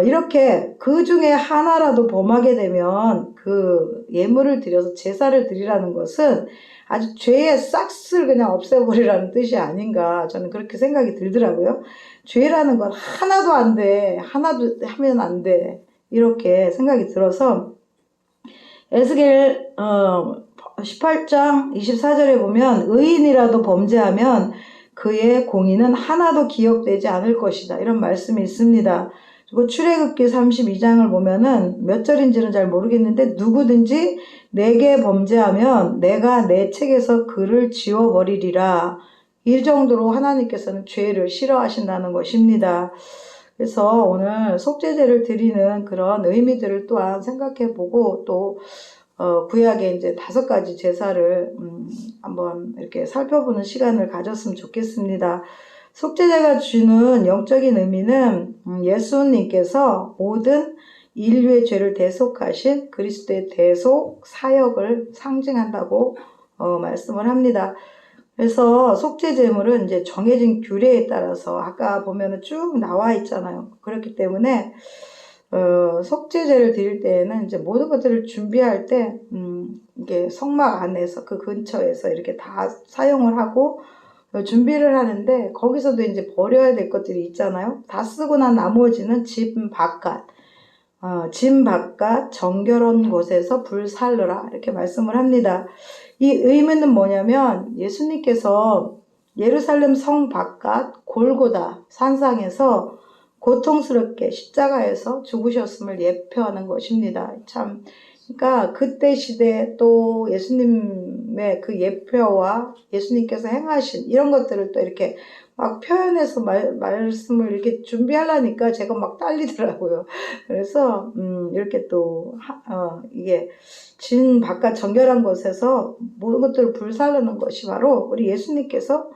이렇게 그 중에 하나라도 범하게 되면 그 예물을 드려서 제사를 드리라는 것은 아주 죄의 싹을 그냥 없애버리라는 뜻이 아닌가 저는 그렇게 생각이 들더라고요. 죄라는 건 하나도 안 돼. 하나도 하면 안 돼. 이렇게 생각이 들어서 에스겔 18장 24절에 보면 의인이라도 범죄하면 그의 공의는 하나도 기억되지 않을 것이다. 이런 말씀이 있습니다. 그리고 출애굽기 32장을 보면은 몇 절인지는 잘 모르겠는데 누구든지 내게 범죄하면 내가 내 책에서 그를 지워버리리라. 이 정도로 하나님께서는 죄를 싫어하신다는 것입니다. 그래서 오늘 속죄제를 드리는 그런 의미들을 또한 생각해보고 또 구약의 이제 5가지 제사를 한번 이렇게 살펴보는 시간을 가졌으면 좋겠습니다. 속죄제가 주는 영적인 의미는 예수님께서 모든 인류의 죄를 대속하신 그리스도의 대속 사역을 상징한다고 말씀을 합니다. 그래서 속죄 제물은 이제 정해진 규례에 따라서 아까 보면은 쭉 나와 있잖아요. 그렇기 때문에 속죄제를 드릴 때에는 이제 모든 것들을 준비할 때 이게 성막 안에서 그 근처에서 이렇게 다 사용을 하고 준비를 하는데 거기서도 이제 버려야 될 것들이 있잖아요. 다 쓰고 난 나머지는 집 바깥 정결한 곳에서 불 살르라 이렇게 말씀을 합니다. 이 의미는 뭐냐면 예수님께서 예루살렘 성 바깥 골고다 산상에서 고통스럽게 십자가에서 죽으셨음을 예표하는 것입니다. 참, 그러니까 그때 시대 또 예수님의 그 예표와 예수님께서 행하신 이런 것들을 또 이렇게 막 표현해서 말씀을 이렇게 준비하려니까 제가 막 딸리더라고요. 그래서 이렇게 또 이게 진 바깥 정결한 곳에서 모든 것들을 불살르는 것이 바로 우리 예수님께서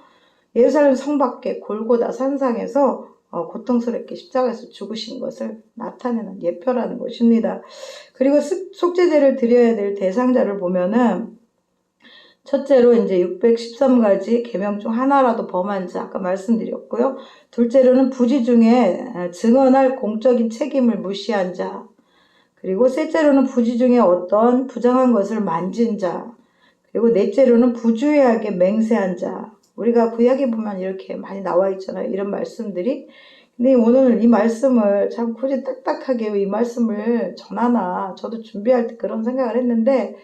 예루살렘 성 밖에 골고다 산상에서 고통스럽게 십자가에서 죽으신 것을 나타내는 예표라는 것입니다. 그리고 속죄제를 드려야 될 대상자를 보면은 첫째로 이제 613가지 계명 중 하나라도 범한 자 아까 말씀드렸고요. 둘째로는 부지 중에 증언할 공적인 책임을 무시한 자, 그리고 셋째로는 부지 중에 어떤 부정한 것을 만진 자, 그리고 넷째로는 부주의하게 맹세한 자. 우리가 구약에 보면 이렇게 많이 나와 있잖아요. 이런 말씀들이. 근데 오늘 이 말씀을 참 굳이 딱딱하게 이 말씀을 전하나 저도 준비할 때 그런 생각을 했는데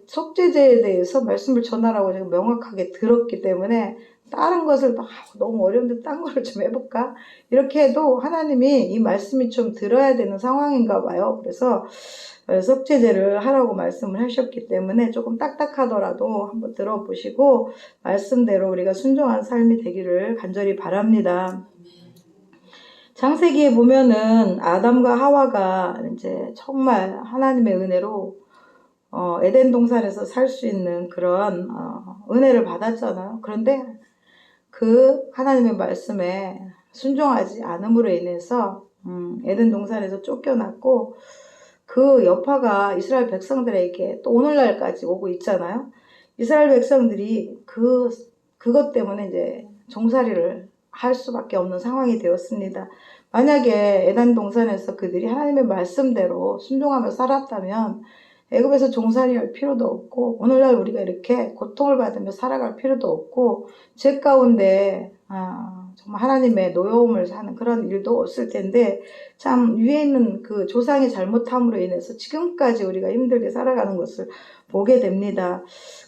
속죄제에 대해서 말씀을 전하라고 제가 명확하게 들었기 때문에 다른 것을 너무 어려운데 딴 거를 좀 해볼까? 이렇게 해도 하나님이 이 말씀이 좀 들어야 되는 상황인가 봐요. 그래서 속죄제를 하라고 말씀을 하셨기 때문에 조금 딱딱하더라도 한번 들어보시고 말씀대로 우리가 순종한 삶이 되기를 간절히 바랍니다. 창세기에 보면은 아담과 하와가 이제 정말 하나님의 은혜로 에덴 동산에서 살 수 있는 그런 은혜를 받았잖아요. 그런데 그 하나님의 말씀에 순종하지 않음으로 인해서 에덴 동산에서 쫓겨났고 그 여파가 이스라엘 백성들에게 또 오늘날까지 오고 있잖아요. 이스라엘 백성들이 그것 때문에 이제 종살이를 할 수밖에 없는 상황이 되었습니다. 만약에 에덴 동산에서 그들이 하나님의 말씀대로 순종하며 살았다면 애굽에서 종살이할 필요도 없고 오늘날 우리가 이렇게 고통을 받으며 살아갈 필요도 없고 죄 가운데 정말 하나님의 노여움을 사는 그런 일도 없을 텐데 참 위에 있는 그 조상의 잘못함으로 인해서 지금까지 우리가 힘들게 살아가는 것을 보게 됩니다.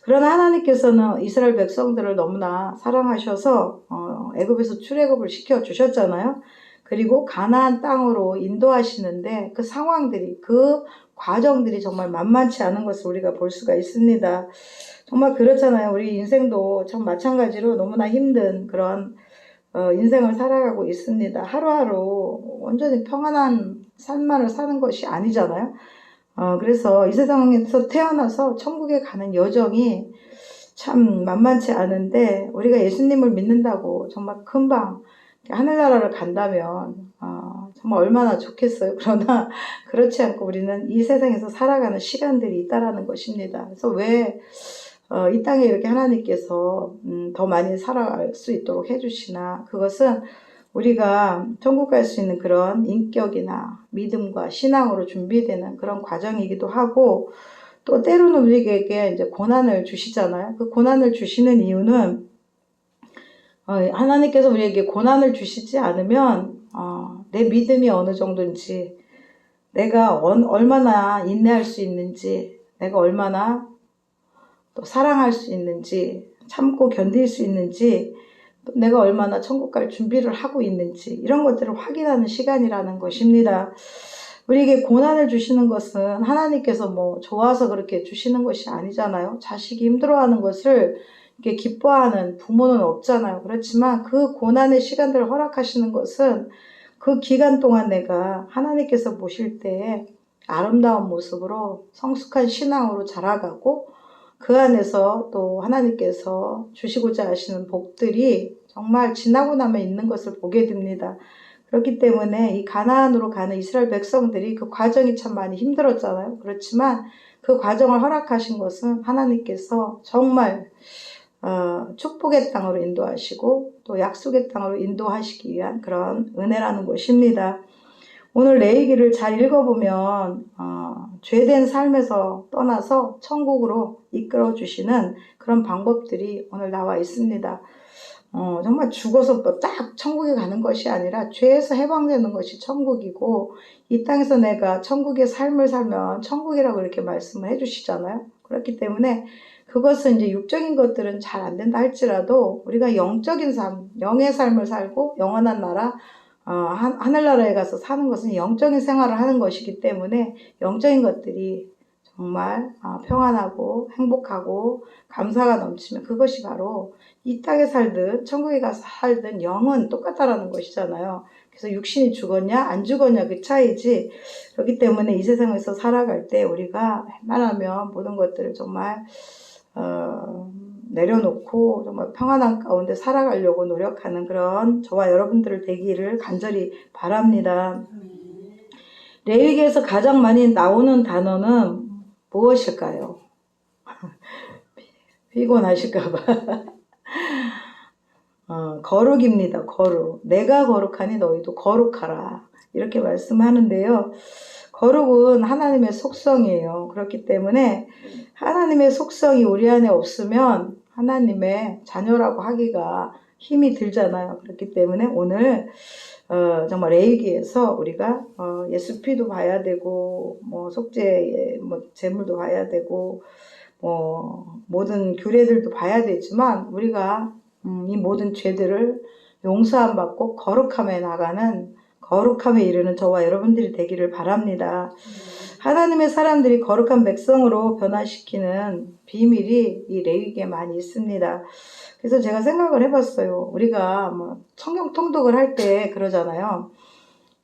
그러나 하나님께서는 이스라엘 백성들을 너무나 사랑하셔서 애굽에서 출애굽을 시켜주셨잖아요. 그리고 가나안 땅으로 인도하시는데 그 상황들이 그 과정들이 정말 만만치 않은 것을 우리가 볼 수가 있습니다. 정말 그렇잖아요. 우리 인생도 참 마찬가지로 너무나 힘든 그런 인생을 살아가고 있습니다. 하루하루 온전히 평안한 삶만을 사는 것이 아니잖아요. 그래서 이 세상에서 태어나서 천국에 가는 여정이 참 만만치 않은데 우리가 예수님을 믿는다고 정말 금방 하늘나라를 간다면 정말 얼마나 좋겠어요. 그러나 그렇지 않고 우리는 이 세상에서 살아가는 시간들이 있다라는 것입니다. 그래서 왜 이 땅에 이렇게 하나님께서 더 많이 살아갈 수 있도록 해주시나, 그것은 우리가 천국 갈 수 있는 그런 인격이나 믿음과 신앙으로 준비되는 그런 과정이기도 하고, 또 때로는 우리에게 이제 고난을 주시잖아요. 그 고난을 주시는 이유는 하나님께서 우리에게 고난을 주시지 않으면 내 믿음이 어느 정도인지, 내가 얼마나 인내할 수 있는지, 내가 얼마나 또 사랑할 수 있는지, 참고 견딜 수 있는지, 또 내가 얼마나 천국 갈 준비를 하고 있는지, 이런 것들을 확인하는 시간이라는 것입니다. 우리에게 고난을 주시는 것은 하나님께서 뭐 좋아서 그렇게 주시는 것이 아니잖아요. 자식이 힘들어하는 것을 이렇게 기뻐하는 부모는 없잖아요. 그렇지만 그 고난의 시간들을 허락하시는 것은 그 기간 동안 내가 하나님께서 보실 때에 아름다운 모습으로 성숙한 신앙으로 자라가고, 그 안에서 또 하나님께서 주시고자 하시는 복들이 정말 지나고 나면 있는 것을 보게 됩니다. 그렇기 때문에 이 가나안으로 가는 이스라엘 백성들이 그 과정이 참 많이 힘들었잖아요. 그렇지만 그 과정을 허락하신 것은 하나님께서 정말 축복의 땅으로 인도하시고 또 약속의 땅으로 인도하시기 위한 그런 은혜라는 것입니다. 오늘 레위기를 잘 읽어보면 죄된 삶에서 떠나서 천국으로 이끌어 주시는 그런 방법들이 오늘 나와 있습니다. 정말 죽어서 딱 천국에 가는 것이 아니라 죄에서 해방되는 것이 천국이고, 이 땅에서 내가 천국의 삶을 살면 천국이라고 이렇게 말씀을 해주시잖아요. 그렇기 때문에 그것은 이제 육적인 것들은 잘 안 된다 할지라도 우리가 영적인 삶, 영의 삶을 살고 영원한 나라, 하늘나라에 가서 사는 것은 영적인 생활을 하는 것이기 때문에 영적인 것들이 정말 평안하고 행복하고 감사가 넘치면 그것이 바로 이 땅에 살든 천국에 가서 살든 영은 똑같다라는 것이잖아요. 그래서 육신이 죽었냐 안 죽었냐 그 차이지. 그렇기 때문에 이 세상에서 살아갈 때 우리가 웬만하면 모든 것들을 정말 내려놓고 정말 평안한 가운데 살아가려고 노력하는 그런 저와 여러분들을 되기를 간절히 바랍니다. 레위기에서 가장 많이 나오는 단어는 무엇일까요? 피곤하실까봐. 거룩입니다. 거룩. 내가 거룩하니 너희도 거룩하라. 이렇게 말씀하는데요. 거룩은 하나님의 속성이에요. 그렇기 때문에 하나님의 속성이 우리 안에 없으면 하나님의 자녀라고 하기가 힘이 들잖아요. 그렇기 때문에 오늘 정말 레위기에서 우리가 예수피도 봐야 되고 속죄 제물도 봐야 되고 모든 규례들도 봐야 되지만 우리가 이 모든 죄들을 용서함 받고 거룩함에 나가는 거룩함에 이르는 저와 여러분들이 되기를 바랍니다. 하나님의 사람들이 거룩한 백성으로 변화시키는 비밀이 이 레위기에 많이 있습니다. 그래서 제가 생각을 해봤어요. 우리가 성경 통독을 할 때 그러잖아요.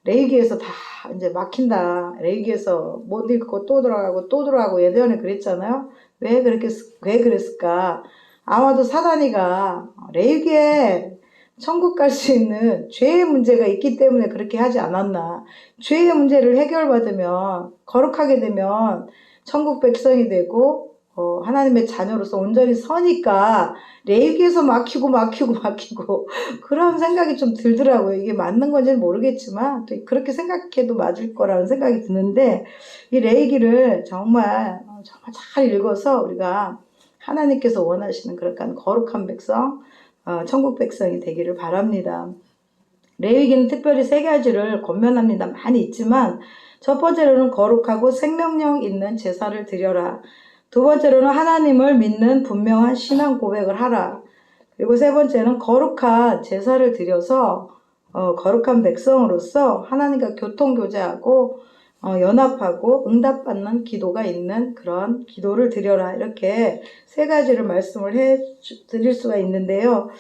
레위기에서 다 이제 막힌다. 레위기에서 못 읽고 또 들어가고 예전에 그랬잖아요. 왜 그랬을까? 아마도 사단이가 레위기에 천국 갈 수 있는 죄의 문제가 있기 때문에 그렇게 하지 않았나. 죄의 문제를 해결받으면 거룩하게 되면 천국 백성이 되고 하나님의 자녀로서 온전히 서니까 레위기에서 막히고 그런 생각이 좀 들더라고요. 이게 맞는 건지는 모르겠지만 또 그렇게 생각해도 맞을 거라는 생각이 드는데, 이 레위기를 정말 잘 읽어서 우리가 하나님께서 원하시는 그런 거룩한 백성, 천국 백성이 되기를 바랍니다. 레위기는 특별히 3가지를 권면합니다. 많이 있지만 첫 번째로는 거룩하고 생명력 있는 제사를 드려라. 두 번째로는 하나님을 믿는 분명한 신앙 고백을 하라. 그리고 세 번째는 거룩한 제사를 드려서 거룩한 백성으로서 하나님과 교통교제하고 연합하고 응답받는 기도가 있는 그런 기도를 드려라. 이렇게 3가지를 말씀을 해 드릴 수가 있는데요.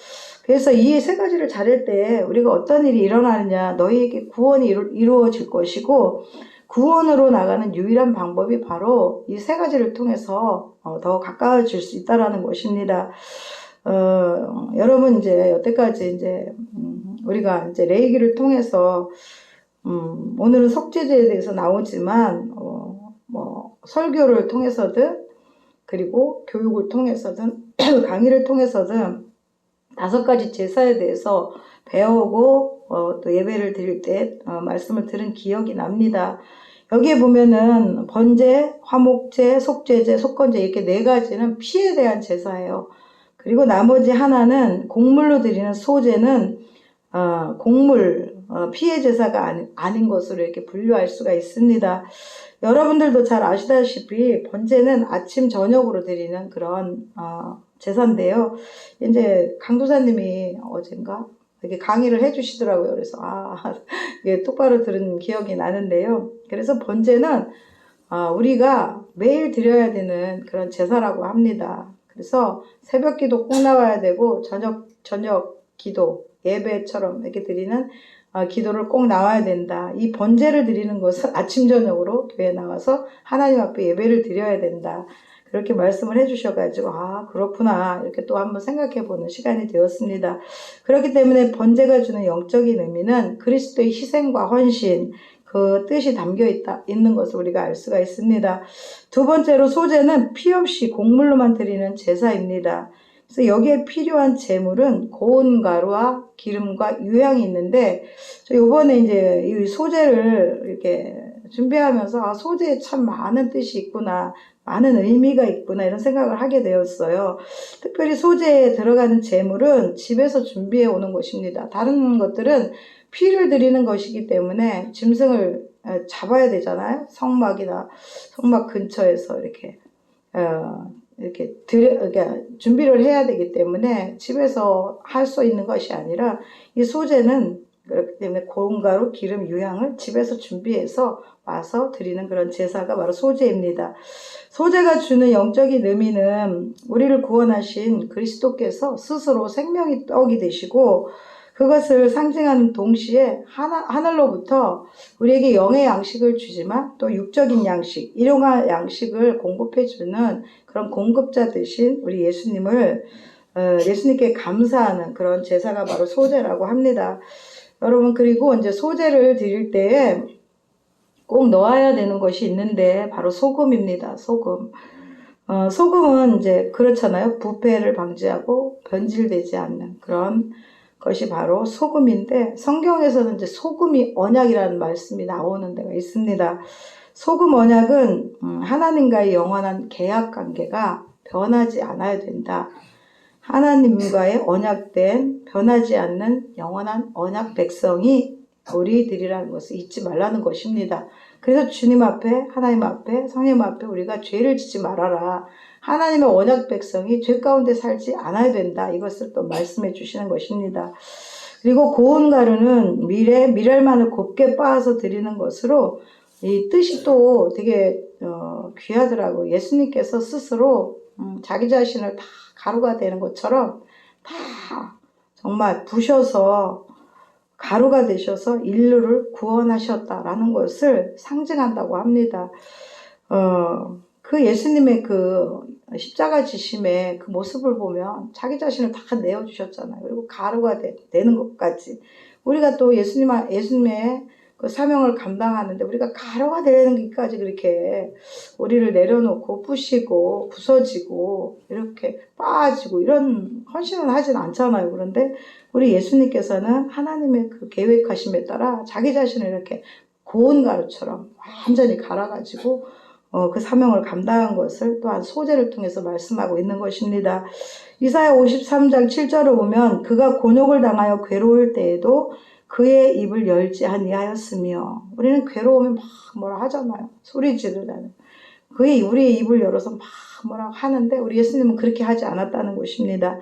그래서 이 3가지를 잘할 때 우리가 어떤 일이 일어나느냐, 너희에게 구원이 이루어질 것이고, 구원으로 나가는 유일한 방법이 바로 이 3가지를 통해서 더 가까워질 수 있다라는 것입니다. 여러분 이제 여태까지 이제 우리가 이제 레위기를 통해서 오늘은 속죄제에 대해서 나오지만 설교를 통해서든 그리고 교육을 통해서든 강의를 통해서든 5가지 제사에 대해서 배우고 또 예배를 드릴 때 말씀을 들은 기억이 납니다. 여기에 보면은 번제, 화목제, 속죄제, 속건제 이렇게 4가지는 피에 대한 제사예요. 그리고 나머지 하나는 곡물로 드리는 소제는 곡물, 피의 제사가 아닌 것으로 이렇게 분류할 수가 있습니다. 여러분들도 잘 아시다시피 번제는 아침 저녁으로 드리는 그런 제사인데요. 이제 강도사님이 어젠가 이렇게 강의를 해주시더라고요. 그래서 이게 똑바로 들은 기억이 나는데요. 그래서 번제는 우리가 매일 드려야 되는 그런 제사라고 합니다. 그래서 새벽 기도 꼭 나와야 되고 저녁 기도 예배처럼 이렇게 드리는 기도를 꼭 나와야 된다. 이 번제를 드리는 것은 아침 저녁으로 교회에 나와서 하나님 앞에 예배를 드려야 된다. 그렇게 말씀을 해주셔가지고 아 그렇구나 이렇게 또 한번 생각해보는 시간이 되었습니다. 그렇기 때문에 번제가 주는 영적인 의미는 그리스도의 희생과 헌신 그 뜻이 있는 것을 우리가 알 수가 있습니다. 두 번째로 소제는 피 없이 곡물로만 드리는 제사입니다. 그래서 여기에 필요한 제물은 고운 가루와 기름과 유향이 있는데 요번에 이제 이 소제를 이렇게 준비하면서 아, 소제에 참 많은 뜻이 있구나, 많은 의미가 있구나 이런 생각을 하게 되었어요. 특별히 소제에 들어가는 제물은 집에서 준비해 오는 것입니다. 다른 것들은 피를 드리는 것이기 때문에 짐승을 잡아야 되잖아요. 성막 근처에서 이렇게 준비를 해야 되기 때문에 집에서 할 수 있는 것이 아니라 이 소제는 그렇기 때문에 고운 가루, 기름, 유향을 집에서 준비해서 와서 드리는 그런 제사가 바로 소제입니다. 소제가 주는 영적인 의미는 우리를 구원하신 그리스도께서 스스로 생명의 떡이 되시고 그것을 상징하는 동시에 하늘로부터 우리에게 영의 양식을 주지만 또 육적인 양식, 일용할 양식을 공급해주는 그런 공급자 되신 우리 예수님께 감사하는 그런 제사가 바로 소제라고 합니다. 여러분 그리고 이제 소제를 드릴 때에 꼭 넣어야 되는 것이 있는데 바로 소금입니다. 소금. 소금은 이제 그렇잖아요. 부패를 방지하고 변질되지 않는 그런 것이 바로 소금인데 성경에서는 이제 소금이 언약이라는 말씀이 나오는 데가 있습니다. 소금 언약은 하나님과의 영원한 계약 관계가 변하지 않아야 된다. 하나님과의 언약된 변하지 않는 영원한 언약 백성이 우리들이라는 것을 잊지 말라는 것입니다. 그래서 주님 앞에 하나님 앞에 성령 앞에 우리가 죄를 짓지 말아라. 하나님의 언약 백성이 죄 가운데 살지 않아야 된다. 이것을 또 말씀해 주시는 것입니다. 그리고 고운 가루는 미랄만을 곱게 빻아서 드리는 것으로 이 뜻이 또 되게 귀하더라고요. 예수님께서 스스로 자기 자신을 다 가루가 되는 것처럼 다 정말 부셔서 가루가 되셔서 인류를 구원하셨다라는 것을 상징한다고 합니다. 그 예수님의 그 십자가 지심의 그 모습을 보면 자기 자신을 다 내어주셨잖아요. 그리고 가루가 되는 것까지. 우리가 또 예수님의 그 사명을 감당하는데 우리가 가루가 되는 것까지 그렇게 우리를 내려놓고 부시고 부서지고 이렇게 빠지고 이런 헌신을 하진 않잖아요. 그런데 우리 예수님께서는 하나님의 그 계획하심에 따라 자기 자신을 이렇게 고운 가루처럼 완전히 갈아가지고 그 사명을 감당한 것을 또한 소제를 통해서 말씀하고 있는 것입니다. 이사야 53장 7절을 보면 그가 곤욕을 당하여 괴로울 때에도 그의 입을 열지 아니하였으며 우리는 괴로우면 막 뭐라 하잖아요. 소리 지르다는. 우리의 입을 열어서 막 뭐라고 하는데 우리 예수님은 그렇게 하지 않았다는 것입니다.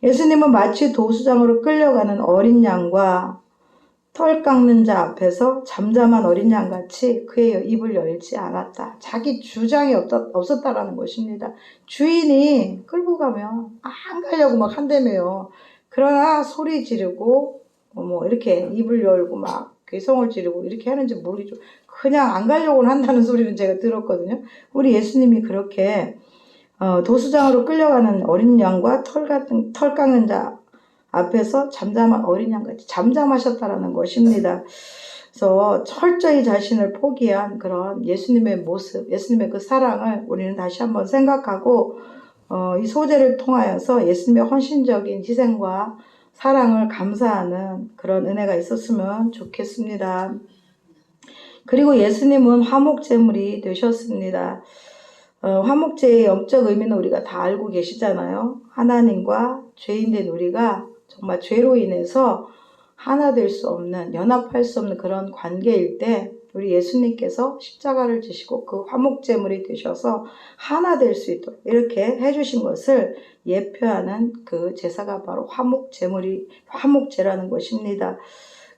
예수님은 마치 도수장으로 끌려가는 어린 양과 털 깎는 자 앞에서 잠잠한 어린 양같이 그의 입을 열지 않았다. 자기 주장이 없었다라는 것입니다. 주인이 끌고 가면 안 가려고 막 한다며요. 그러나 소리 지르고 뭐 이렇게 입을 열고 막 괴성을 지르고 이렇게 하는지 모르죠. 그냥 안 가려고 한다는 소리는 제가 들었거든요. 우리 예수님이 그렇게 도수장으로 끌려가는 어린 양과 털 깎는 자 앞에서 잠잠한 어린 양같이 잠잠하셨다라는 것입니다. 그래서 철저히 자신을 포기한 그런 예수님의 모습, 예수님의 그 사랑을 우리는 다시 한번 생각하고 이 소제를 통하여서 예수님의 헌신적인 희생과 사랑을 감사하는 그런 은혜가 있었으면 좋겠습니다. 그리고 예수님은 화목제물이 되셨습니다. 화목제의 영적 의미는 우리가 다 알고 계시잖아요. 하나님과 죄인된 우리가 정말 죄로 인해서 하나 될 수 없는, 연합할 수 없는 그런 관계일 때 우리 예수님께서 십자가를 지시고 그 화목제물이 되셔서 하나 될 수 있도록 이렇게 해주신 것을 예표하는 그 제사가 바로 화목제라는 것입니다.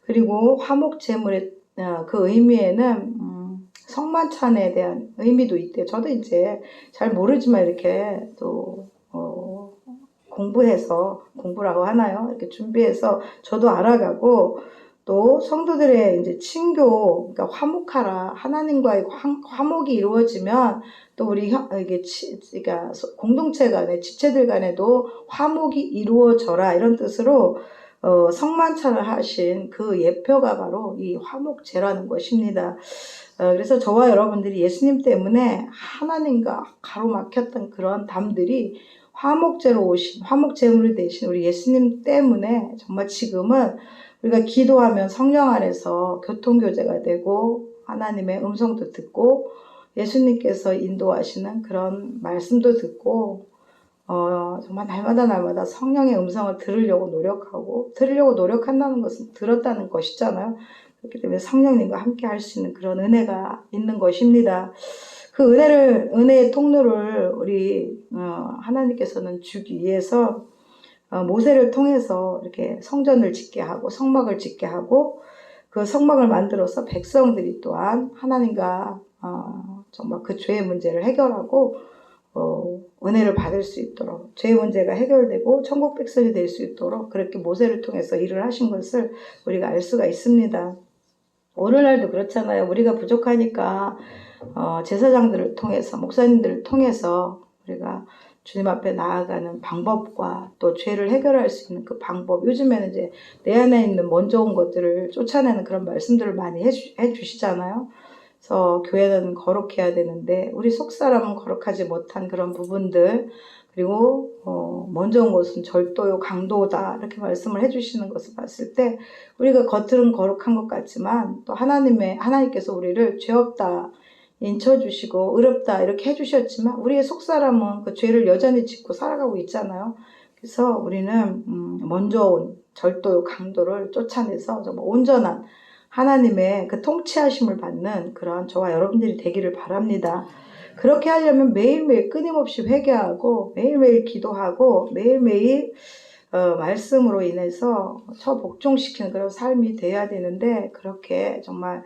그리고 화목제물의 그 의미에는 성만찬에 대한 의미도 있대요. 저도 이제 잘 모르지만 이렇게 또 공부라고 하나요? 이렇게 준비해서 저도 알아가고 또 성도들의 이제 친교, 그러니까 화목하라. 하나님과의 화목이 이루어지면 또 우리 이게 그러니까 공동체 간에 지체들 간에도 화목이 이루어져라 이런 뜻으로 성만찬을 하신 그 예표가 바로 이 화목제라는 것입니다. 그래서 저와 여러분들이 예수님 때문에 하나님과 가로막혔던 그런 담들이 화목제로 오신 화목제물이 되신 우리 예수님 때문에 정말 지금은 우리가 기도하면 성령 안에서 교통교제가 되고 하나님의 음성도 듣고 예수님께서 인도하시는 그런 말씀도 듣고 정말 날마다 성령의 음성을 들으려고 노력한다는 것은 들었다는 것이잖아요. 그렇기 때문에 성령님과 함께 할 수 있는 그런 은혜가 있는 것입니다. 그 은혜의 통로를 우리 하나님께서는 주기 위해서 모세를 통해서 이렇게 성전을 짓게 하고 성막을 짓게 하고 그 성막을 만들어서 백성들이 또한 하나님과 정말 그 죄의 문제를 해결하고 은혜를 받을 수 있도록 죄의 문제가 해결되고 천국 백성이 될 수 있도록 그렇게 모세를 통해서 일을 하신 것을 우리가 알 수가 있습니다. 오늘날도 그렇잖아요. 우리가 부족하니까 제사장들을 통해서 목사님들을 통해서 우리가 주님 앞에 나아가는 방법과 또 죄를 해결할 수 있는 그 방법, 요즘에는 이제 내 안에 있는 먼저 온 것들을 쫓아내는 그런 말씀들을 많이 해주시잖아요. 그래서 교회는 거룩해야 되는데 우리 속사람은 거룩하지 못한 그런 부분들, 그리고 먼저 온 것은 절도요 강도다 이렇게 말씀을 해주시는 것을 봤을 때 우리가 겉으로는 거룩한 것 같지만 또 하나님께서 우리를 죄 없다 인쳐주시고 의롭다 이렇게 해주셨지만 우리의 속사람은 그 죄를 여전히 짓고 살아가고 있잖아요. 그래서 우리는 먼저 온 절도 강도를 쫓아내서 정말 온전한 하나님의 그 통치하심을 받는 그런 저와 여러분들이 되기를 바랍니다. 그렇게 하려면 매일매일 끊임없이 회개하고 매일매일 기도하고 매일매일 말씀으로 인해서 복종시키는 그런 삶이 돼야 되는데 그렇게 정말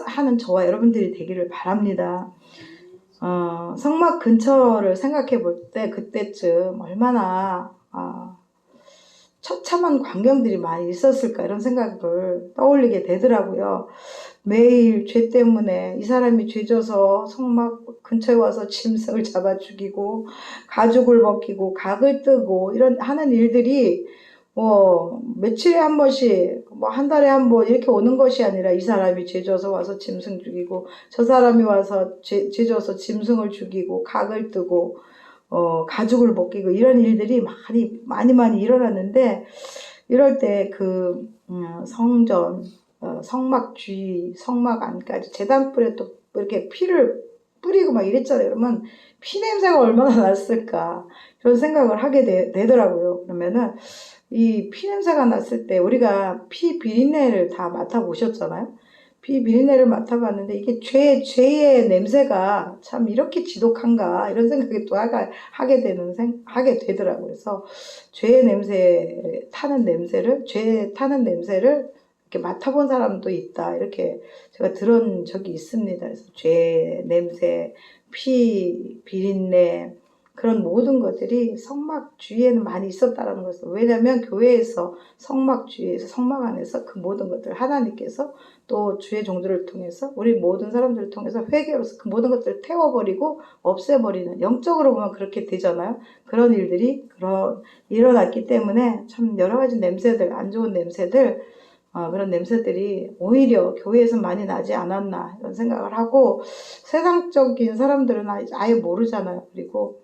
하는 저와 여러분들이 되기를 바랍니다. 성막 근처를 생각해 볼 때 그때쯤 얼마나 처참한 광경들이 많이 있었을까 이런 생각을 떠올리게 되더라고요. 매일 죄 때문에 이 사람이 죄져서 성막 근처에 와서 짐승을 잡아 죽이고 가죽을 벗기고 각을 뜨고 이런 하는 일들이 뭐 며칠에 한 번씩 뭐 한 달에 한 번 이렇게 오는 것이 아니라 이 사람이 죄져서 와서 짐승 죽이고 저 사람이 와서 죄져서 짐승을 죽이고 각을 뜨고 가죽을 벗기고 이런 일들이 많이 일어났는데 이럴 때 그 성전 성막 주위 성막 안까지 제단불에 또 이렇게 피를 뿌리고 막 이랬잖아요. 그러면 피 냄새가 얼마나 났을까 그런 생각을 하게 되더라고요. 그러면은 이 피 냄새가 났을 때 우리가 피 비린내를 다 맡아보셨잖아요. 피 비린내를 맡아봤는데 이게 죄의 냄새가 참 이렇게 지독한가 이런 생각이 또 하게 되더라고요. 그래서 죄의 냄새 죄 타는 냄새를 이렇게 맡아본 사람도 있다 이렇게 제가 들은 적이 있습니다. 그래서 죄 냄새, 피 비린내 그런 모든 것들이 성막 주위에는 많이 있었다라는 것을, 왜냐하면 교회에서 성막 주위에서 성막 안에서 그 모든 것들 하나님께서 또 주의 종들을 통해서 우리 모든 사람들을 통해서 회개로서 그 모든 것들을 태워버리고 없애버리는, 영적으로 보면 그렇게 되잖아요. 그런 일들이 일어났기 때문에 참 여러 가지 냄새들, 안 좋은 냄새들, 그런 냄새들이 오히려 교회에서 많이 나지 않았나 이런 생각을 하고, 세상적인 사람들은 아예 모르잖아요. 그리고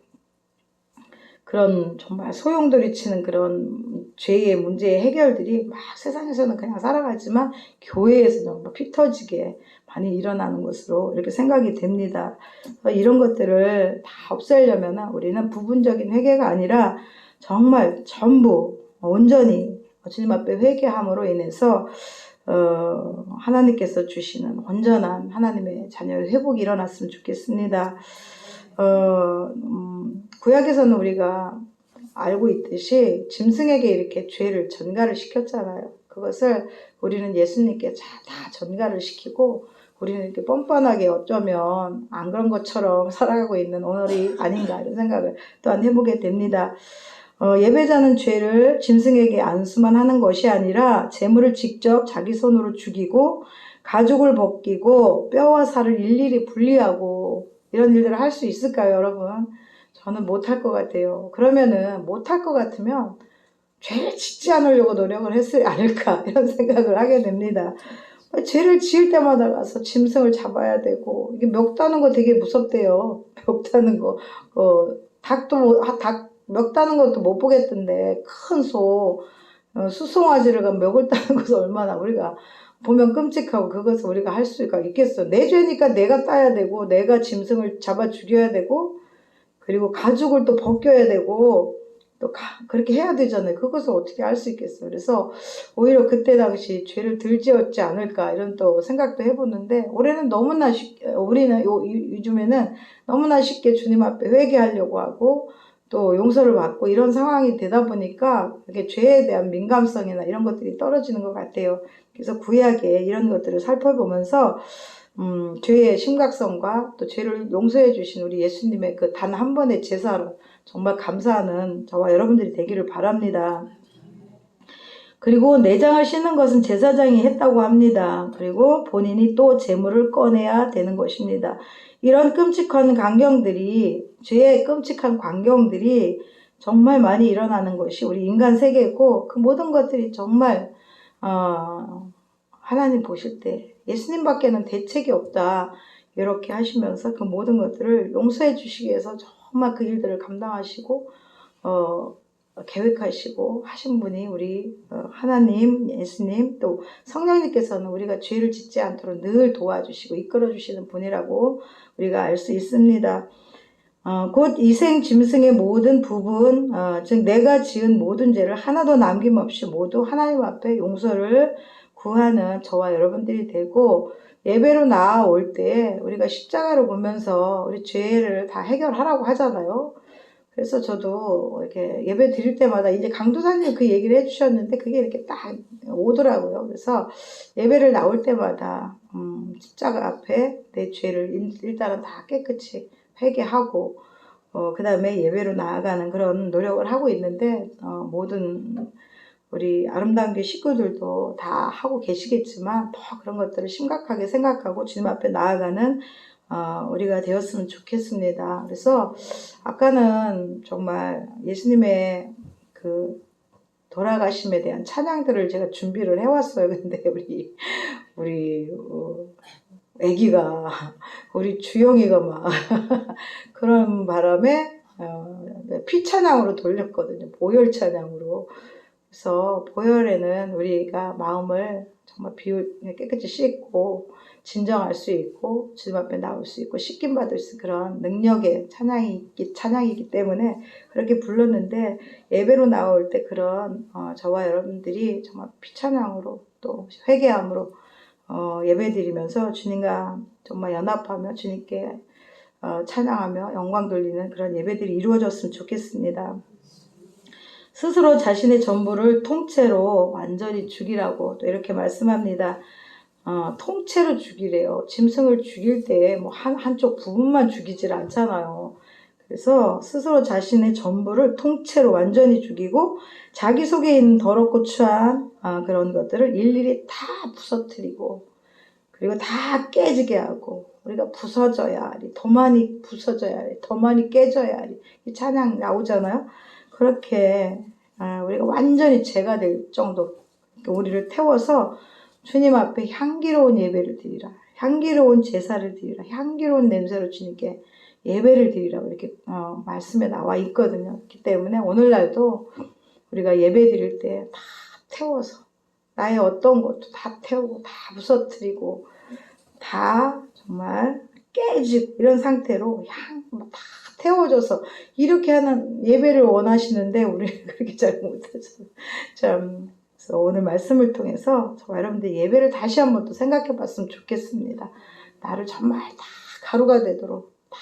그런 정말 소용돌이치는 그런 죄의 문제의 해결들이 막 세상에서는 그냥 살아가지만 교회에서 정말 피 터지게 많이 일어나는 것으로 이렇게 생각이 됩니다. 이런 것들을 다 없애려면 우리는 부분적인 회개가 아니라 정말 전부 온전히 주님 앞에 회개함으로 인해서 하나님께서 주시는 온전한 하나님의 자녀의 회복이 일어났으면 좋겠습니다. 구약에서는 우리가 알고 있듯이 짐승에게 이렇게 죄를 전가를 시켰잖아요. 그것을 우리는 예수님께 다 전가를 시키고 우리는 이렇게 뻔뻔하게 어쩌면 안 그런 것처럼 살아가고 있는 오늘이 아닌가 이런 생각을 또한 해보게 됩니다. 예배자는 죄를 짐승에게 안수만 하는 것이 아니라 제물을 직접 자기 손으로 죽이고 가죽을 벗기고 뼈와 살을 일일이 분리하고 이런 일들을 할 수 있을까요, 여러분? 저는 못할 것 같아요. 그러면은 못할 것 같으면 죄를 짓지 않으려고 노력을 했지 않을까 이런 생각을 하게 됩니다. 죄를 지을 때마다 가서 짐승을 잡아야 되고 이게 멱 따는 거 되게 무섭대요. 멱 따는 거. 멱 따는 것도 못 보겠던데 큰 소, 수송아지를 멱을 따는 것은 얼마나 우리가 보면 끔찍하고 그것을 우리가 할 수가 있겠어. 내 죄니까 내가 따야 되고 내가 짐승을 잡아 죽여야 되고 그리고 가죽을 또 벗겨야 되고 또 그렇게 해야 되잖아요. 그것을 어떻게 할 수 있겠어요. 그래서 오히려 그때 당시 죄를 덜 지었지 않을까 이런 또 생각도 해보는데 올해는 너무나 우리는 요즘에는 너무나 쉽게 주님 앞에 회개하려고 하고 또 용서를 받고 이런 상황이 되다 보니까 이렇게 죄에 대한 민감성이나 이런 것들이 떨어지는 것 같아요. 그래서 구약에 이런 것들을 살펴보면서 죄의 심각성과 또 죄를 용서해 주신 우리 예수님의 그 단 한 번의 제사로 정말 감사하는 저와 여러분들이 되기를 바랍니다. 그리고 내장을 씻는 것은 제사장이 했다고 합니다. 그리고 본인이 또 제물을 꺼내야 되는 것입니다. 이런 끔찍한 광경들이 죄의 끔찍한 광경들이 정말 많이 일어나는 것이 우리 인간 세계고 그 모든 것들이 정말 하나님 보실 때 예수님밖에는 대책이 없다 이렇게 하시면서 그 모든 것들을 용서해 주시기 위해서 정말 그 일들을 감당하시고 계획하시고 하신 분이 우리 하나님, 예수님 또 성령님께서는 우리가 죄를 짓지 않도록 늘 도와주시고 이끌어 주시는 분이라고 우리가 알 수 있습니다. 곧 이생 짐승의 모든 부분, 즉 내가 지은 모든 죄를 하나도 남김없이 모두 하나님 앞에 용서를 구하는 저와 여러분들이 되고 예배로 나아올 때 우리가 십자가를 보면서 우리 죄를 다 해결하라고 하잖아요. 그래서 저도 이렇게 예배 드릴 때마다 이제 강도사님 그 얘기를 해주셨는데 그게 이렇게 딱 오더라고요. 그래서 예배를 나올 때마다 십자가 앞에 내 죄를 일단은 다 깨끗이 회개하고 그 다음에 예배로 나아가는 그런 노력을 하고 있는데 모든 우리 아름다운 교회 식구들도 다 하고 계시겠지만 더 그런 것들을 심각하게 생각하고 주님 앞에 나아가는 우리가 되었으면 좋겠습니다. 그래서 아까는 정말 예수님의 그 돌아가심에 대한 찬양들을 제가 준비를 해왔어요. 근데 우리 애기가 우리 주영이가 막 그런 바람에 피찬양으로 돌렸거든요. 보혈 찬양으로. 그래서 보혈에는 우리가 마음을 정말 깨끗이 씻고 진정할 수 있고 주님 앞에 나올 수 있고 씻김 받을 수 있는 그런 능력의 찬양이기 때문에 그렇게 불렀는데 예배로 나올 때 그런 저와 여러분들이 정말 피찬양으로 또 회개함으로 예배드리면서 주님과 정말 연합하며 주님께 찬양하며 영광 돌리는 그런 예배들이 이루어졌으면 좋겠습니다. 스스로 자신의 전부를 통째로 완전히 죽이라고 또 이렇게 말씀합니다. 통째로 죽이래요. 짐승을 죽일 때 뭐 한쪽 부분만 죽이질 않잖아요. 그래서 스스로 자신의 전부를 통째로 완전히 죽이고 자기 속에 있는 더럽고 추한 그런 것들을 일일이 다 부서뜨리고 그리고 다 깨지게 하고 우리가 부서져야 하리, 더 많이 부서져야 하리, 더 많이 깨져야 하리. 이 찬양 나오잖아요. 그렇게 우리가 완전히 죄가 될 정도 우리를 태워서 주님 앞에 향기로운 예배를 드리라, 향기로운 제사를 드리라, 향기로운 냄새로 주님께 예배를 드리라고 이렇게 말씀에 나와 있거든요. 그렇기 때문에 오늘날도 우리가 예배 드릴 때 다 태워서 나의 어떤 것도 다 태우고 다 부서뜨리고 다 정말 깨지고 이런 상태로 다 태워져서 이렇게 하는 예배를 원하시는데 우리는 그렇게 잘 못하죠. 참, 그래서 오늘 말씀을 통해서 저와 여러분들 예배를 다시 한번 또 생각해 봤으면 좋겠습니다. 나를 정말 다 가루가 되도록 다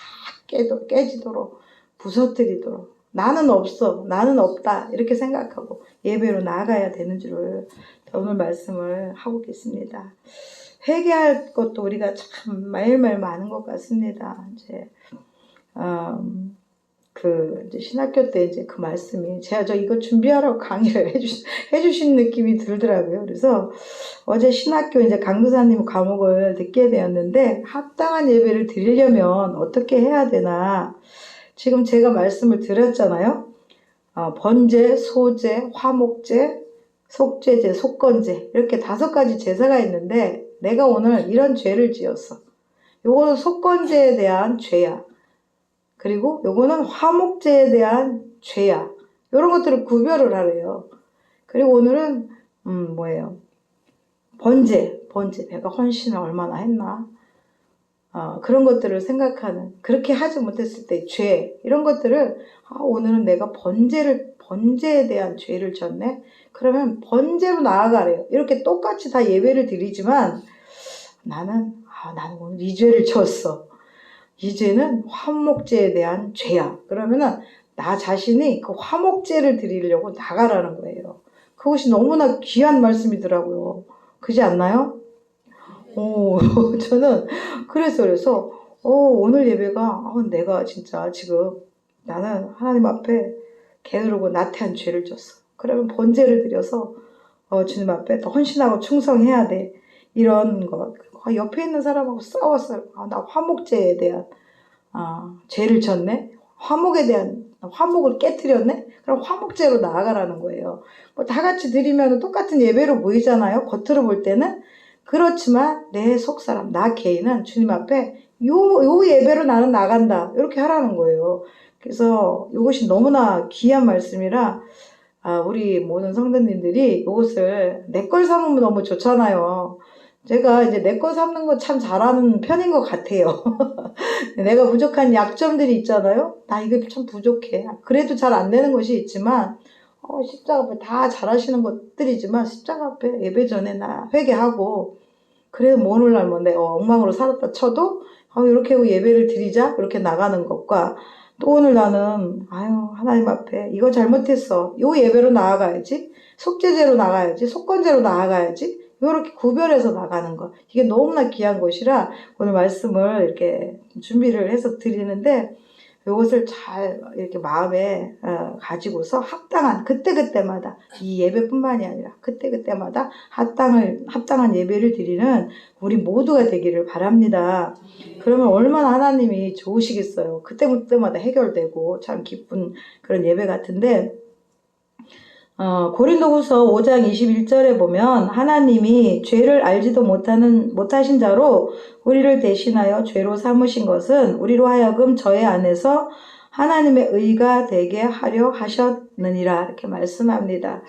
깨지도록 부서뜨리도록 나는 없어, 나는 없다 이렇게 생각하고 예배로 나아가야 되는 줄을 오늘 말씀을 하고 계십니다. 회개할 것도 우리가 참 매일매일 많은 것 같습니다. 이제 이제 신학교 때 이제 그 말씀이 제가 이거 준비하라고 강의를 해주신 느낌이 들더라고요. 그래서 어제 신학교 이제 강도사님 과목을 듣게 되었는데 합당한 예배를 드리려면 어떻게 해야 되나. 지금 제가 말씀을 드렸잖아요. 번제, 소제, 화목제, 속죄제, 속건제 이렇게 5가지 제사가 있는데 내가 오늘 이런 죄를 지었어. 요거는 속건제에 대한 죄야. 그리고 요거는 화목제에 대한 죄야. 요런 것들을 구별을 하래요. 그리고 오늘은 뭐예요? 번제. 내가 헌신을 얼마나 했나? 그런 것들을 생각하는, 그렇게 하지 못했을 때 죄, 이런 것들을 오늘은 내가 번제에 대한 죄를 졌네? 그러면 번제로 나아가래요. 이렇게 똑같이 다 예배를 드리지만 나는 오늘 이 죄를 졌어. 이 죄는 화목제에 대한 죄야. 그러면은 나 자신이 그 화목제를 드리려고 나가라는 거예요. 그것이 너무나 귀한 말씀이더라고요. 그렇지 않나요? 저는 그래서 오늘 예배가 내가 진짜 지금 나는 하나님 앞에 게으르고 나태한 죄를 졌어. 그러면 번제를 드려서 주님 앞에 더 헌신하고 충성해야 돼. 이런 거. 옆에 있는 사람하고 싸웠어요. 나 화목제에 대한 죄를 졌네. 화목을 깨뜨렸네. 그럼 화목제로 나아가라는 거예요. 뭐 다 같이 드리면 똑같은 예배로 보이잖아요. 겉으로 볼 때는. 그렇지만 내 속사람, 나 개인은 주님 앞에 요 예배로 나는 나간다. 이렇게 하라는 거예요. 그래서 이것이 너무나 귀한 말씀이라 우리 모든 성도님들이 이것을 내 걸 삼으면 너무 좋잖아요. 제가 이제 내 거 삼는 거 참 잘하는 편인 것 같아요. 내가 부족한 약점들이 있잖아요. 나 이게 참 부족해. 그래도 잘 안 되는 것이 있지만 십자가 앞에 다 잘하시는 것들이지만 십자가 앞에 예배 전에 나 회개하고 그래도 뭐 오늘날 뭐 내가 엉망으로 살았다 쳐도 이렇게 하고 예배를 드리자 이렇게 나가는 것과 또 오늘 나는 하나님 앞에 이거 잘못했어. 요 예배로 나아가야지. 속죄제로 나가야지. 속건제로 나아가야지. 이렇게 구별해서 나가는 것. 이게 너무나 귀한 것이라 오늘 말씀을 이렇게 준비를 해서 드리는데 이것을 잘 이렇게 마음에 가지고서 합당한 그때그때마다 이 예배뿐만이 아니라 그때그때마다 합당한 예배를 드리는 우리 모두가 되기를 바랍니다. 그러면 얼마나 하나님이 좋으시겠어요. 그때마다 해결되고 참 기쁜 그런 예배 같은데 고린도후서 5장 21절에 보면 하나님이 죄를 알지도 못하신 자로 우리를 대신하여 죄로 삼으신 것은 우리로 하여금 저의 안에서 하나님의 의가 되게 하려 하셨느니라 이렇게 말씀합니다.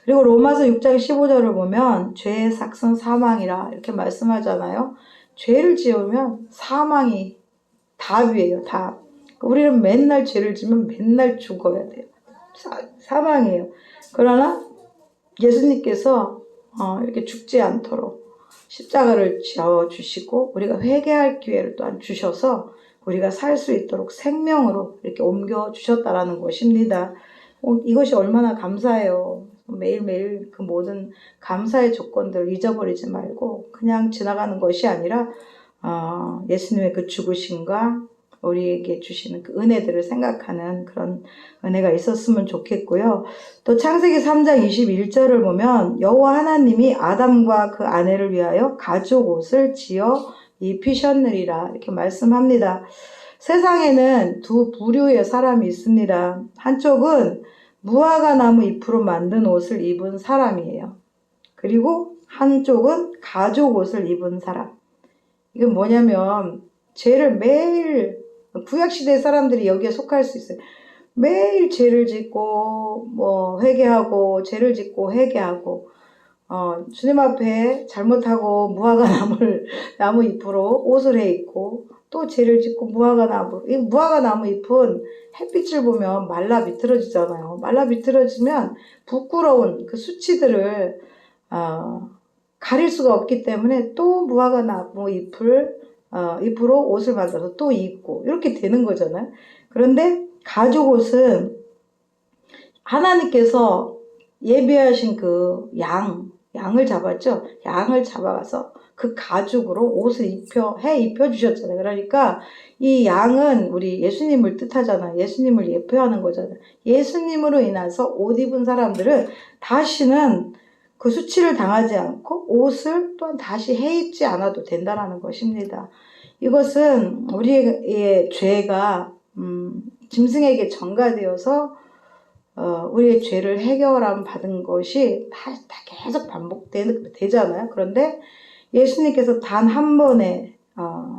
그리고 로마서 6장 15절을 보면 죄의 삭은 사망이라 이렇게 말씀하잖아요. 죄를 지으면 사망이 답이에요. 답. 우리는 맨날 죄를 지으면 맨날 죽어야 돼요. 사망이에요. 그러나 예수님께서 이렇게 죽지 않도록 십자가를 지어주시고 우리가 회개할 기회를 또한 주셔서 우리가 살 수 있도록 생명으로 이렇게 옮겨주셨다라는 것입니다. 이것이 얼마나 감사해요. 매일매일 그 모든 감사의 조건들을 잊어버리지 말고 그냥 지나가는 것이 아니라 예수님의 그 죽으심과 우리에게 주시는 그 은혜들을 생각하는 그런 은혜가 있었으면 좋겠고요. 또 창세기 3장 21절을 보면 여호와 하나님이 아담과 그 아내를 위하여 가죽 옷을 지어 입히셨느니라 이렇게 말씀합니다. 세상에는 두 부류의 사람이 있습니다. 한쪽은 무화과 나무 잎으로 만든 옷을 입은 사람이에요. 그리고 한쪽은 가죽 옷을 입은 사람. 이건 뭐냐면 죄를 매일 구약시대 사람들이 여기에 속할 수 있어요. 매일 죄를 짓고 회개하고 죄를 짓고 회개하고 주님 앞에 잘못하고 무화과 나무 잎으로 옷을 해 입고 또 죄를 짓고 이 무화과 나무 잎은 햇빛을 보면 말라 비틀어지잖아요. 말라 비틀어지면 부끄러운 그 수치들을 가릴 수가 없기 때문에 또 무화과 나무 잎으로 옷을 만들어서 또 입고 이렇게 되는 거잖아요. 그런데 가죽 옷은 하나님께서 예비하신 그 양, 양을 잡았죠. 양을 잡아가서 그 가죽으로 옷을 입혀 주셨잖아요. 그러니까 이 양은 우리 예수님을 뜻하잖아요. 예수님을 예표하는 거잖아요. 예수님으로 인해서 옷 입은 사람들은 다시는 그 수치를 당하지 않고 옷을 또한 다시 해입지 않아도 된다는 것입니다. 이것은 우리의 죄가 짐승에게 전가되어서 우리의 죄를 해결함 받은 것이 다 계속 반복되잖아요. 그런데 예수님께서 단 한 번의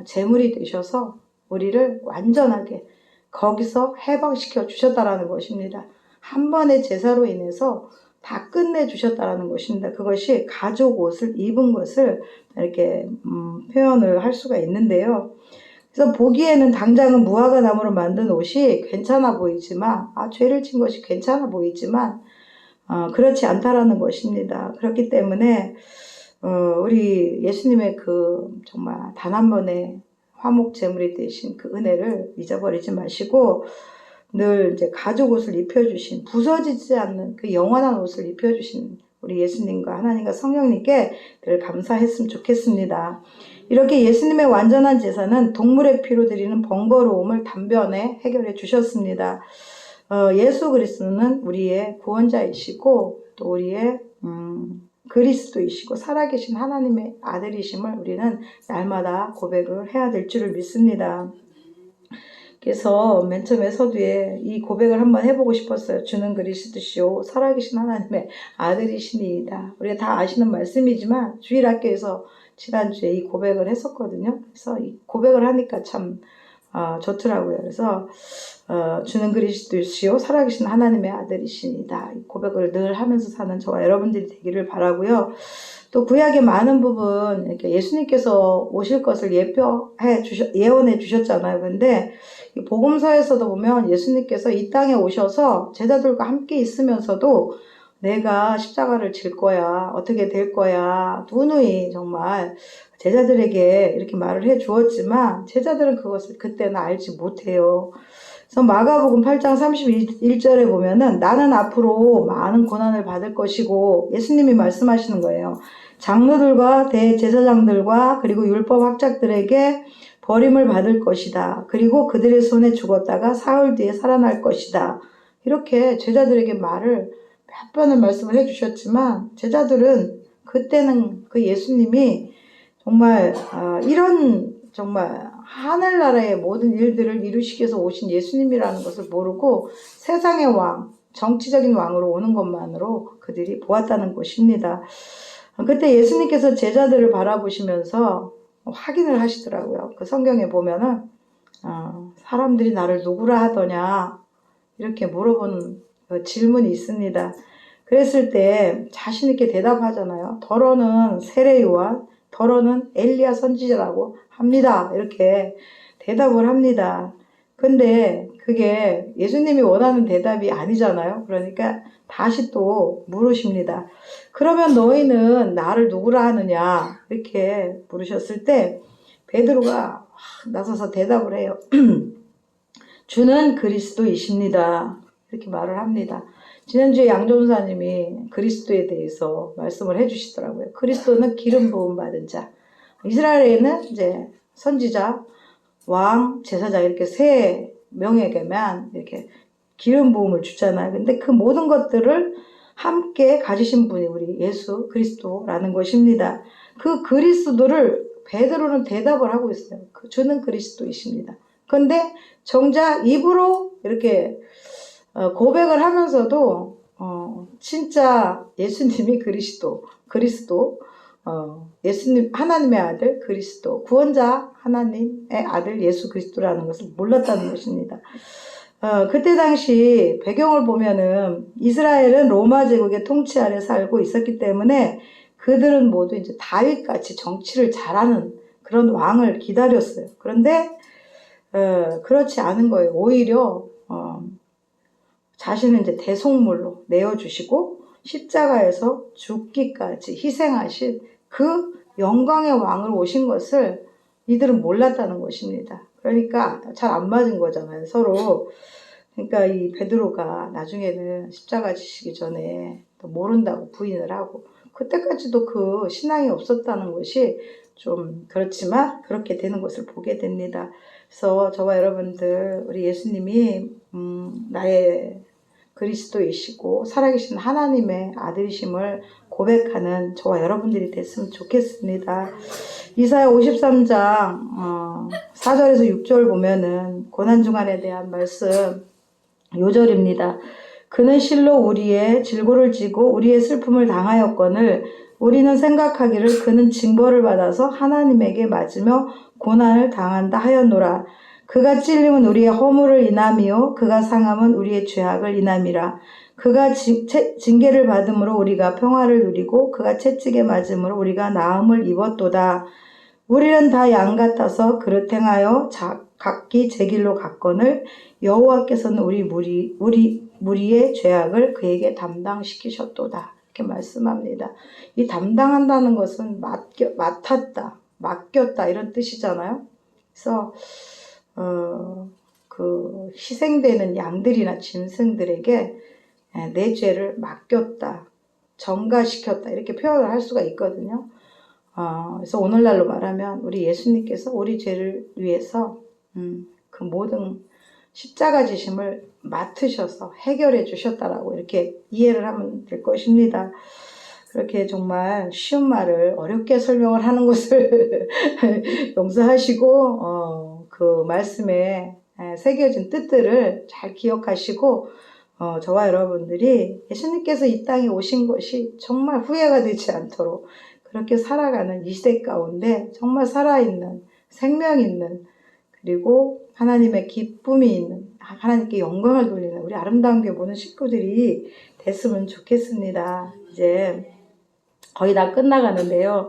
제물이 되셔서 우리를 완전하게 거기서 해방시켜 주셨다라는 것입니다. 한 번의 제사로 인해서 다 끝내 주셨다라는 것입니다. 그것이 가죽 옷을 입은 것을 이렇게 표현을 할 수가 있는데요. 그래서 보기에는 당장은 무화과 나무로 만든 옷이 괜찮아 보이지만, 죄를 진 것이 괜찮아 보이지만, 그렇지 않다라는 것입니다. 그렇기 때문에, 우리 예수님의 정말 단 한 번의 화목 제물이 되신 그 은혜를 잊어버리지 마시고, 늘 이제 가죽 옷을 입혀주신, 부서지지 않는 그 영원한 옷을 입혀주신 우리 예수님과 하나님과 성령님께 늘 감사했으면 좋겠습니다. 이렇게 예수님의 완전한 제사는 동물의 피로 드리는 번거로움을 단번에 해결해 주셨습니다. 예수 그리스도는 우리의 구원자이시고 또 우리의 그리스도이시고 살아계신 하나님의 아들이심을 우리는 날마다 고백을 해야 될 줄을 믿습니다. 그래서 맨 처음에 서두에 이 고백을 한번 해보고 싶었어요. 주는 그리스도시요 살아계신 하나님의 아들이시니이다. 우리가 다 아시는 말씀이지만 주일학교에서 지난주에 이 고백을 했었거든요. 그래서 이 고백을 하니까 참 좋더라고요. 그래서 주는 그리스도시요 살아계신 하나님의 아들이시니이다. 이 고백을 늘 하면서 사는 저와 여러분들이 되기를 바라고요. 또 구약의 많은 부분 이렇게 예수님께서 오실 것을 예언해 주셨잖아요. 근데 이 복음서에서도 보면 예수님께서 이 땅에 오셔서 제자들과 함께 있으면서도 내가 십자가를 질 거야, 어떻게 될 거야, 누누이 정말 제자들에게 이렇게 말을 해 주었지만 제자들은 그것을 그때는 알지 못해요. 그래서 마가복음 8장 31절에 보면은 나는 앞으로 많은 고난을 받을 것이고 예수님이 말씀하시는 거예요. 장로들과 대제사장들과 그리고 율법 학자들에게 버림을 받을 것이다. 그리고 그들의 손에 죽었다가 사흘 뒤에 살아날 것이다. 이렇게 제자들에게 말을 몇 번을 말씀을 해주셨지만 제자들은 그때는 그 예수님이 정말 이런 정말 하늘나라의 모든 일들을 이루시기 위해서 오신 예수님이라는 것을 모르고 세상의 왕, 정치적인 왕으로 오는 것만으로 그들이 보았다는 것입니다. 그때 예수님께서 제자들을 바라보시면서 확인을 하시더라고요. 그 성경에 보면은 사람들이 나를 누구라 하더냐 이렇게 물어보는 그 질문이 있습니다. 그랬을 때 자신 있게 대답하잖아요. 더러는 세례 요한, 더러는 엘리야 선지자라고 합니다. 이렇게 대답을 합니다. 근데 그게 예수님이 원하는 대답이 아니잖아요. 그러니까 다시 또 물으십니다. 그러면 너희는 나를 누구라 하느냐? 이렇게 물으셨을 때 베드로가 나서서 대답을 해요. 주는 그리스도이십니다. 이렇게 말을 합니다. 지난주에 양전사님이 그리스도에 대해서 말씀을 해주시더라고요. 그리스도는 기름 부음 받은 자. 이스라엘에는 이제 선지자, 왕, 제사장 이렇게 세 명에게만 이렇게 기름 부음을 주잖아요. 근데 그 모든 것들을 함께 가지신 분이 우리 예수 그리스도라는 것입니다. 그 그리스도를 베드로는 대답을 하고 있어요. 주는 그리스도이십니다. 그런데 정작 입으로 이렇게 고백을 하면서도 진짜 예수님이 그리스도, 예수님 하나님의 아들 그리스도, 구원자 하나님의 아들 예수 그리스도라는 것을 몰랐다는 것입니다. 그때 당시 배경을 보면은 이스라엘은 로마 제국의 통치 아래 살고 있었기 때문에 그들은 모두 이제 다윗같이 정치를 잘하는 그런 왕을 기다렸어요. 그런데 그렇지 않은 거예요. 오히려 자신을 이제 대속물로 내어주시고 십자가에서 죽기까지 희생하신 그 영광의 왕을 오신 것을 이들은 몰랐다는 것입니다. 그러니까 잘 안 맞은 거잖아요, 서로. 그러니까 이 베드로가 나중에는 십자가 지시기 전에 또 모른다고 부인을 하고 그때까지도 그 신앙이 없었다는 것이 좀 그렇지만 그렇게 되는 것을 보게 됩니다. 그래서 저와 여러분들, 우리 예수님이 나의 그리스도이시고 살아계신 하나님의 아들이심을 고백하는 저와 여러분들이 됐으면 좋겠습니다. 이사야 53장 4절에서 6절 보면은 고난주간에 대한 말씀 요절입니다. 그는 실로 우리의 질고를 지고 우리의 슬픔을 당하였거늘 우리는 생각하기를 그는 징벌을 받아서 하나님에게 맞으며 고난을 당한다 하였노라. 그가 찔림은 우리의 허물을 인함이요 그가 상함은 우리의 죄악을 인함이라. 그가 징계를 받음으로 우리가 평화를 누리고 그가 채찍에 맞음으로 우리가 나음을 입었도다. 우리는 다 양 같아서 그릇 행하여 각기 제 길로 갔거늘 여호와께서는 우리 무리의 죄악을 그에게 담당시키셨도다. 이렇게 말씀합니다. 이 담당한다는 것은 맡겼다 이런 뜻이잖아요. 그래서 그 희생되는 양들이나 짐승들에게 내 죄를 맡겼다, 전가시켰다 이렇게 표현을 할 수가 있거든요. 그래서 오늘날로 말하면 우리 예수님께서 우리 죄를 위해서 그 모든 십자가 지심을 맡으셔서 해결해 주셨다라고 이렇게 이해를 하면 될 것입니다. 그렇게 정말 쉬운 말을 어렵게 설명을 하는 것을 용서하시고 그 말씀에 새겨진 뜻들을 잘 기억하시고 저와 여러분들이 예수님께서 이 땅에 오신 것이 정말 후회가 되지 않도록 그렇게 살아가는 이 시대 가운데 정말 살아있는 생명 있는 그리고 하나님의 기쁨이 있는 하나님께 영광을 돌리는 우리 아름다운 교회 모든 식구들이 됐으면 좋겠습니다. 이제 거의 다 끝나가는데요.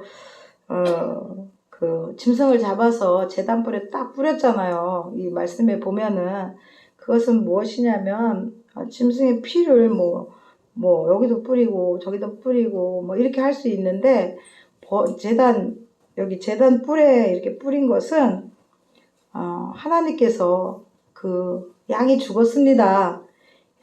그 짐승을 잡아서 제단불에 딱 뿌렸잖아요. 이 말씀에 보면은 그것은 무엇이냐면 짐승의 피를 뭐 여기도 뿌리고 저기도 뿌리고 뭐 이렇게 할 수 있는데 여기 제단 뿔에 이렇게 뿌린 것은 하나님께서 그 양이 죽었습니다.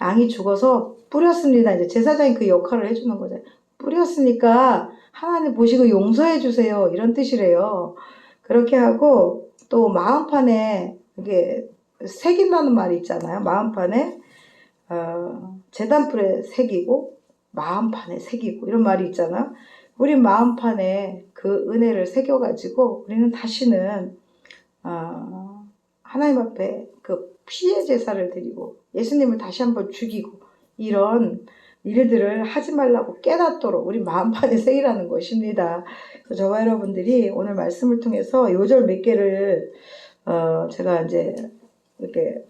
양이 죽어서 뿌렸습니다. 이제 제사장이 그 역할을 해주는 거죠. 뿌렸으니까 하나님 보시고 용서해 주세요. 이런 뜻이래요. 그렇게 하고 또 마음판에 이게 새긴다는 말이 있잖아요. 마음판에 제단불에 새기고 마음판에 새기고 이런 말이 있잖아요. 우리 마음판에 그 은혜를 새겨가지고 우리는 다시는 하나님 앞에 그 피의 제사를 드리고 예수님을 다시 한번 죽이고 이런 일들을 하지 말라고 깨닫도록 우리 마음판에 새기라는 것입니다. 그래서 저와 여러분들이 오늘 말씀을 통해서 요절 몇 개를 제가 이제 이렇게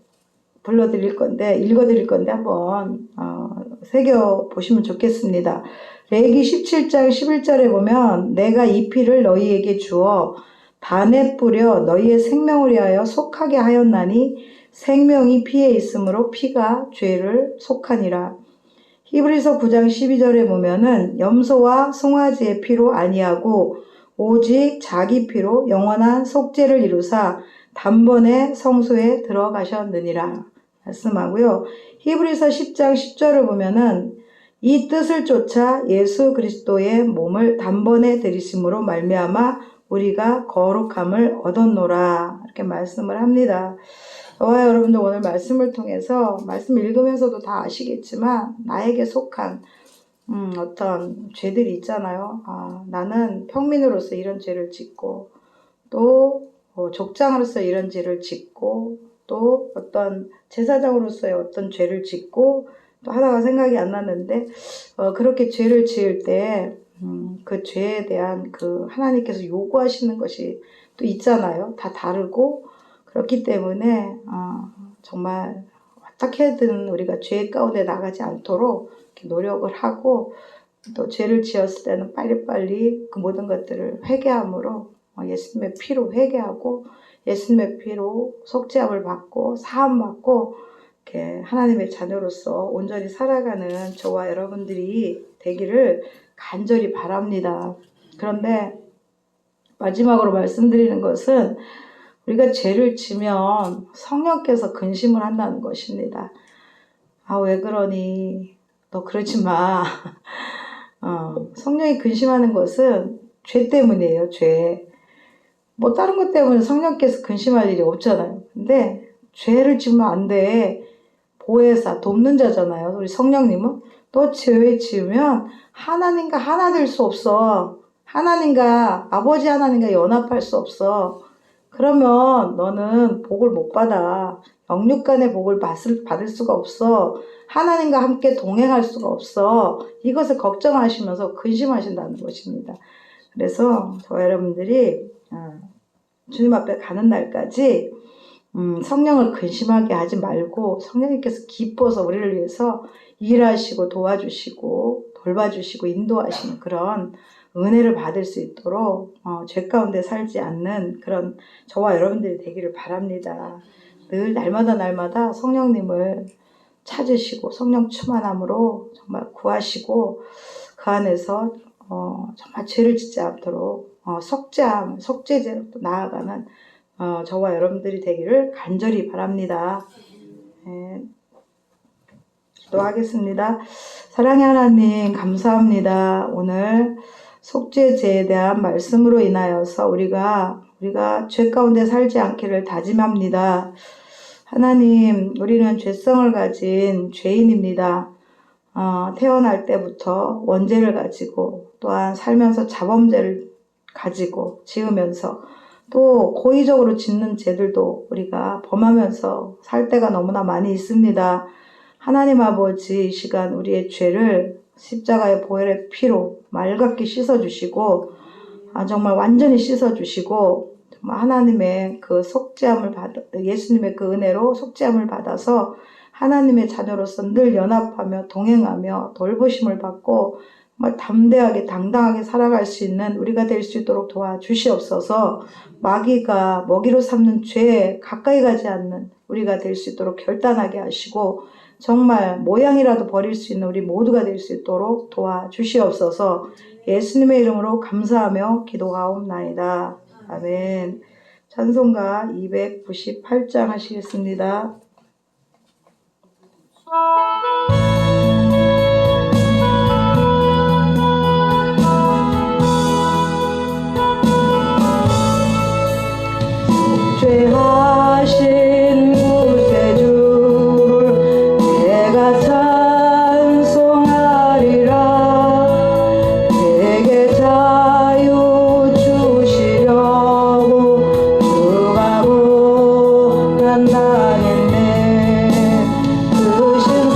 읽어드릴 건데 한번 새겨 보시면 좋겠습니다. 레위기 17장 11절에 보면 내가 이 피를 너희에게 주어 단에 뿌려 너희의 생명을 위하여 속하게 하였나니 생명이 피에 있으므로 피가 죄를 속하니라. 히브리서 9장 12절에 보면은 염소와 송아지의 피로 아니하고 오직 자기 피로 영원한 속죄를 이루사 단번에 성소에 들어가셨느니라 말씀하고요. 히브리서 10장 10절을 보면은 이 뜻을 쫓아 예수 그리스도의 몸을 단번에 들이심으로 말미암아 우리가 거룩함을 얻었노라 이렇게 말씀을 합니다. 저와 여러분들 오늘 말씀을 통해서 말씀 읽으면서도 다 아시겠지만 나에게 속한 어떤 죄들이 있잖아요. 나는 평민으로서 이런 죄를 짓고 또 족장으로서 이런 죄를 짓고 또 어떤 제사장으로서의 어떤 죄를 짓고 또 하나가 생각이 안 났는데 그렇게 죄를 지을 때 그 죄에 대한 그 하나님께서 요구하시는 것이 또 있잖아요. 다 다르고 그렇기 때문에 정말 어떻게든 우리가 죄 가운데 나가지 않도록 이렇게 노력을 하고 또 죄를 지었을 때는 빨리빨리 그 모든 것들을 회개함으로 예수님의 피로 회개하고 예수님의 피로 속죄함을 받고 사함 받고 이렇게 하나님의 자녀로서 온전히 살아가는 저와 여러분들이 되기를 간절히 바랍니다. 그런데 마지막으로 말씀드리는 것은 우리가 죄를 지면 성령께서 근심을 한다는 것입니다. 왜 그러니? 너 그러지 마. 성령이 근심하는 것은 죄 때문이에요. 죄. 뭐 다른 것 때문에 성령께서 근심할 일이 없잖아요. 근데 죄를 지으면 안 돼. 보혜사, 돕는 자잖아요. 우리 성령님은 너 죄 지으면 하나님과 하나 될 수 없어. 하나님과 아버지 하나님과 연합할 수 없어. 그러면 너는 복을 못 받아. 영육 간의 복을 받을 수가 없어. 하나님과 함께 동행할 수가 없어. 이것을 걱정하시면서 근심하신다는 것입니다. 그래서 저와 여러분들이 주님 앞에 가는 날까지 성령을 근심하게 하지 말고 성령님께서 기뻐서 우리를 위해서 일하시고 도와주시고 돌봐주시고 인도하시는 그런 은혜를 받을 수 있도록 죄 가운데 살지 않는 그런 저와 여러분들이 되기를 바랍니다. 늘 날마다 성령님을 찾으시고 성령 충만함으로 정말 구하시고 그 안에서 정말 죄를 짓지 않도록 속죄제로 나아가는 저와 여러분들이 되기를 간절히 바랍니다. 기도하겠습니다. 사랑의 하나님 감사합니다. 오늘 속죄제에 대한 말씀으로 인하여서 우리가 죄 가운데 살지 않기를 다짐합니다. 하나님, 우리는 죄성을 가진 죄인입니다. 태어날 때부터 원죄를 가지고 또한 살면서 자범죄를 가지고 지으면서 또 고의적으로 짓는 죄들도 우리가 범하면서 살 때가 너무나 많이 있습니다. 하나님 아버지, 이 시간 우리의 죄를 십자가의 보혈의 피로 맑게 씻어주시고 정말 완전히 씻어주시고 정말 하나님의 그 속죄함을 예수님의 그 은혜로 속죄함을 받아서 하나님의 자녀로서 늘 연합하며 동행하며 돌보심을 받고 정말 담대하게 당당하게 살아갈 수 있는 우리가 될 수 있도록 도와주시옵소서. 마귀가 먹이로 삼는 죄에 가까이 가지 않는 우리가 될 수 있도록 결단하게 하시고 정말 모양이라도 버릴 수 있는 우리 모두가 될 수 있도록 도와주시옵소서. 예수님의 이름으로 감사하며 기도하옵나이다. 아멘. 찬송가 298장 하시겠습니다. 죄하신 구세주를 내가 찬송하리라. 내게 자유 주시려고 주가 고난당했네. 크신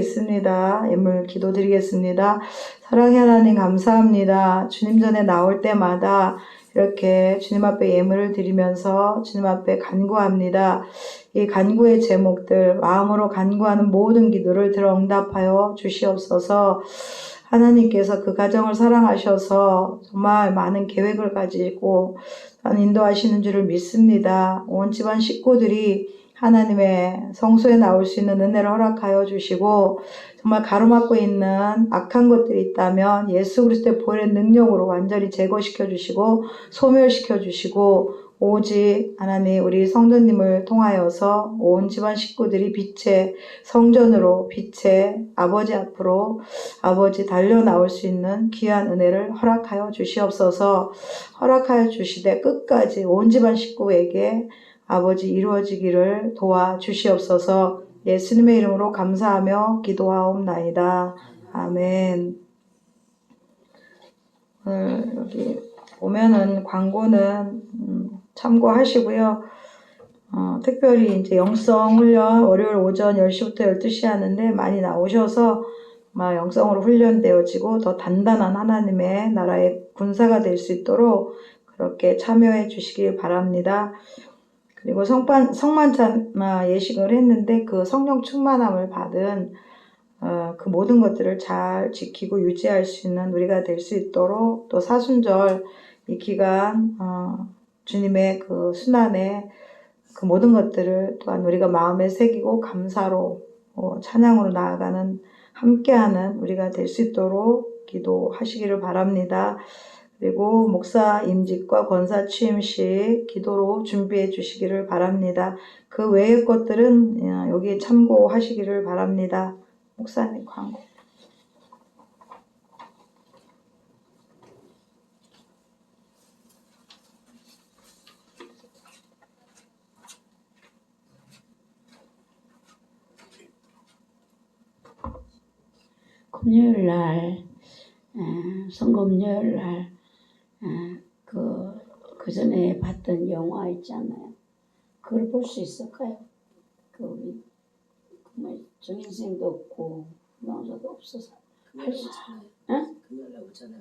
있습니다. 예물 기도드리겠습니다. 사랑의 하나님 감사합니다. 주님 전에 나올 때마다 이렇게 주님 앞에 예물을 드리면서 주님 앞에 간구합니다. 이 간구의 제목들, 마음으로 간구하는 모든 기도를 들어 응답하여 주시옵소서. 하나님께서 그 가정을 사랑하셔서 정말 많은 계획을 가지고 인도하시는 줄을 믿습니다. 온 집안 식구들이 하나님의 성소에 나올 수 있는 은혜를 허락하여 주시고 정말 가로막고 있는 악한 것들이 있다면 예수 그리스도의 보혈의 능력으로 완전히 제거시켜 주시고 소멸시켜 주시고 오직 하나님 우리 성도님을 통하여서 온 집안 식구들이 빛의 성전으로 빛의 아버지 앞으로 아버지 달려 나올 수 있는 귀한 은혜를 허락하여 주시옵소서. 허락하여 주시되 끝까지 온 집안 식구에게 아버지 이루어지기를 도와주시옵소서. 예수님의 이름으로 감사하며 기도하옵나이다. 아멘. 오늘 여기 보면은 광고는 참고하시고요. 특별히 이제 영성 훈련 월요일 오전 10시부터 12시 하는데 많이 나오셔서 영성으로 훈련되어지고 더 단단한 하나님의 나라의 군사가 될 수 있도록 그렇게 참여해 주시길 바랍니다. 그리고 성만찬 예식을 했는데 그 성령 충만함을 받은 그 모든 것들을 잘 지키고 유지할 수 있는 우리가 될 수 있도록 또 사순절 이 기간 주님의 그 순환에 그 모든 것들을 또한 우리가 마음에 새기고 감사로 찬양으로 나아가는 함께하는 우리가 될 수 있도록 기도하시기를 바랍니다. 그리고 목사 임직과 권사 취임식 기도로 준비해 주시기를 바랍니다. 그 외의 것들은 여기에 참고하시기를 바랍니다. 목사님 광고. 금요일 날, 성금요일 날, 그 전에 봤던 영화 있잖아요. 그걸 볼 수 있을까요? 우리, 정인생도 없고, 명사도 없어서. 할 수, 응? 금요일에 오잖아요.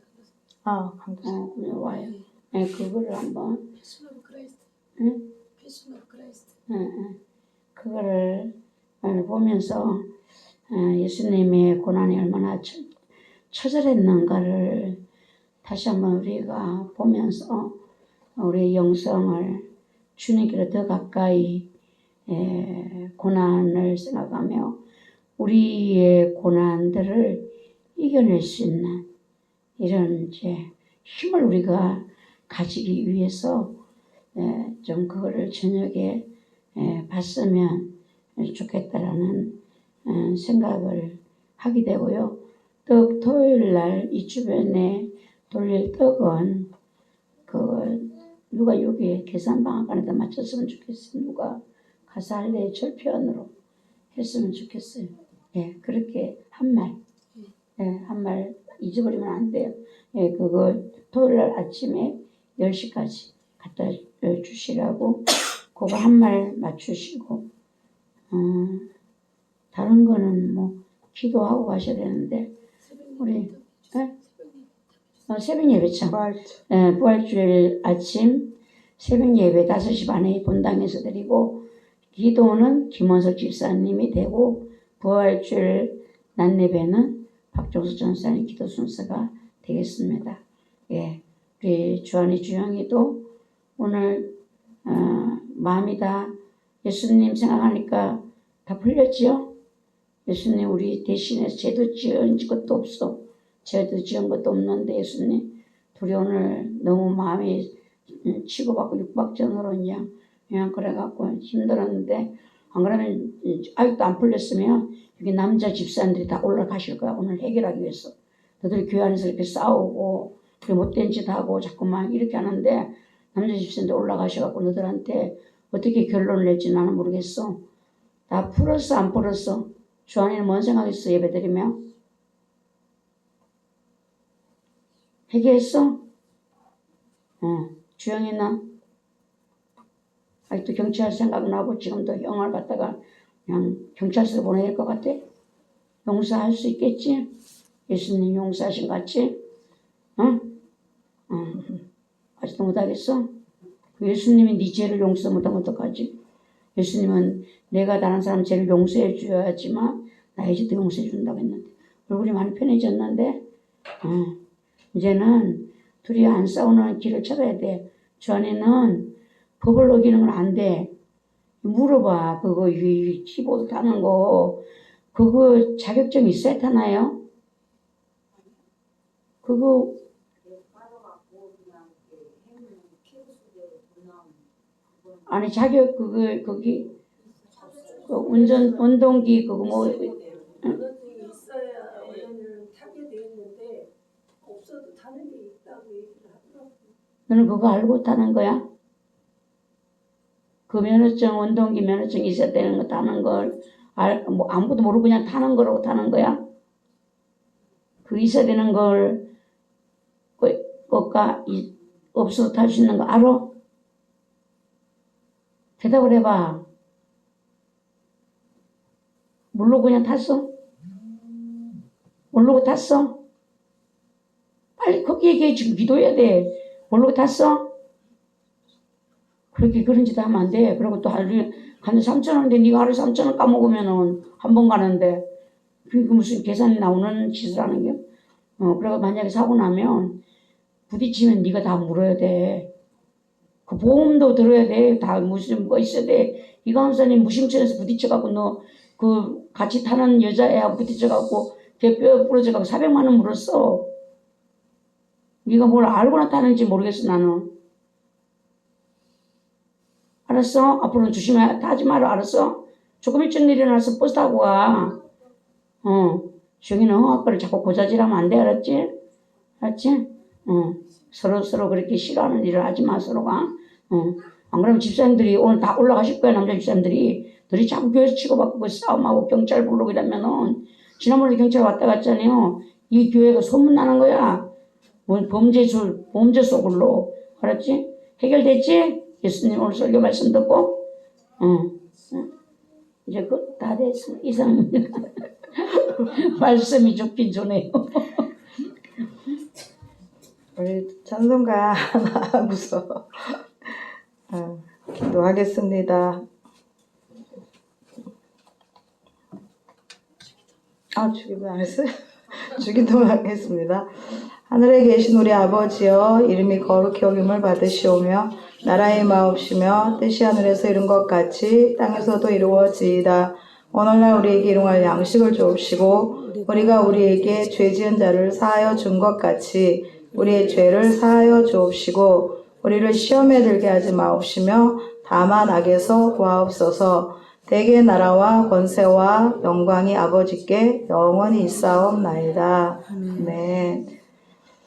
금요일 와요. 네, 그거를 한번. 패션 오브 크라이스트. 응? 패션 오브 크라이스트. 응. 그거를 보면서, 예수님의 고난이 얼마나 처절했는가를 다시 한번 우리가 보면서 우리의 영성을 주님께로 더 가까이 고난을 생각하며 우리의 고난들을 이겨낼 수 있는 이런 이제 힘을 우리가 가지기 위해서 좀 그거를 저녁에 봤으면 좋겠다라는 생각을 하게 되고요. 또 토요일 날 이 주변에 돌릴 떡은 누가 여기에 계산방앗간에다 맞췄으면 좋겠어요. 누가 가서 할래 절편으로 했으면 좋겠어요. 그렇게 한 말 잊어버리면 안 돼요. 그거 토요일 날 아침에 10시까지 갖다 주시라고 그거 한 말 맞추시고 다른 거는 기도하고 가셔야 되는데 우리 새벽 예배 참 부활주일 아침 새벽 예배 5시 반에 본당에서 드리고 기도는 김원석 집사님이 되고 부활주일 낮 예배는 박종수 전사님 기도 순서가 되겠습니다. 우리 주한이 주영이도 오늘 마음이 다 예수님 생각하니까 다 풀렸지요? 예수님 우리 대신해서 죄도 지은 것도 없어. 죄도 지은 것도 없는데 예수님 둘이 오늘 너무 마음이 치고받고 육박전으로 그냥 그래갖고 힘들었는데 안 그러면 아직도 안 풀렸으면 여기 남자 집사님들이 다 올라가실 거야. 오늘 해결하기 위해서. 너들 교회 안에서 이렇게 싸우고 못된 짓 하고 자꾸만 이렇게 하는데 남자 집사님들 올라가셔갖고 너들한테 어떻게 결론을 낼지 나는 모르겠어. 다 풀었어 안 풀었어? 주한이는 뭔 생각했어? 예배드리며 해결했어? 주영이는 아직도 경찰 생각나고 지금도 형을 갖다가 그냥 경찰서에 보내야 될 것 같아? 용서할 수 있겠지? 예수님 용서하신 같이? 아직도 못하겠어? 예수님이 네 죄를 용서 못하면 어떡하지? 예수님은 내가 다른 사람 죄를 용서해 줘야지만 나의 죄도 용서해 준다고 했는데 얼굴이 많이 편해졌는데 이제는 둘이 안 싸우는 길을 찾아야 돼. 전에는 법을 어기는 건 안 돼. 물어봐. 그거 키보드 타는 거 그거 자격증 있어야 타나요? 그거 아니 자격 거기 그 운동기 그거 뭐 면허증이 있어야 어른을 타게 돼 있는데 없어도 타는 게 있다고 얘기를 하더라고요. 너는 그거 알고 타는 거야? 그 면허증 운동기 면허증 있어야 되는 거 타는 걸 뭐 아무것도 모르고 그냥 타는 거라고 타는 거야? 그 있어야 되는 걸 것과 없어도 탈 수 있는 거 알아? 대답을 해봐. 모르고 그냥 탔어? 모르고 탔어? 빨리 거기 얘기해. 지금 기도해야 돼. 모르고 탔어? 그렇게 그런 짓 하면 안 돼. 그리고 또 하루에 3,000원인데 네가 하루에 3,000원 까먹으면은 한 번 가는데 그게 무슨 계산이 나오는 짓을 하는 게? 그래서 만약에 사고 나면 부딪히면 네가 다 물어야 돼. 그 보험도 들어야 돼. 다 무슨 뭐 있어야 돼. 이강사님 무심천에서 부딪혀갖고 너 그 같이 타는 여자애하고 부딪혀갖고 걔 뼈 부러져갖고 400만 원 물었어. 네가 뭘 알고나 타는지 모르겠어 나는. 알았어? 앞으로는 조심해. 타지 마라. 알았어? 조금 일찍 일어나서 버스 타고 가. 저기는 아빠를 자꾸 고자질하면 안 돼. 알았지? 알았지? 서로 그렇게 싫어하는 일을 하지 마. 서로가. 안 그러면 집사님들이 오늘 다 올라가실 거야. 남자 집사님들이. 너희 자꾸 교회에서 치고받고 싸움하고 경찰 부르고 이러면은 지난번에 경찰 왔다 갔잖아요. 이 교회가 소문나는 거야. 뭐 범죄 속으로. 알았지? 해결됐지? 예수님 오늘 설교 말씀 듣고. 이제 그 다 됐어. 이상입니다. 말씀이 좋긴 좋네요. 우리 찬송가 하나 하고서 기도하겠습니다. 주기도 안 했어요? 주기도 하겠습니다. 하늘에 계신 우리 아버지여, 이름이 거룩히 여김을 받으시오며 나라의 마옵시며 뜻이 하늘에서 이룬 것 같이 땅에서도 이루어지이다. 오늘날 우리에게 일용할 양식을 주옵시고 우리가 우리에게 죄 지은 자를 사하여 준 것 같이 우리의 죄를 사하여 주옵시고 우리를 시험에 들게 하지 마옵시며 다만 악에서 구하옵소서. 대개 나라와 권세와 영광이 아버지께 영원히 있사옵나이다. 아멘.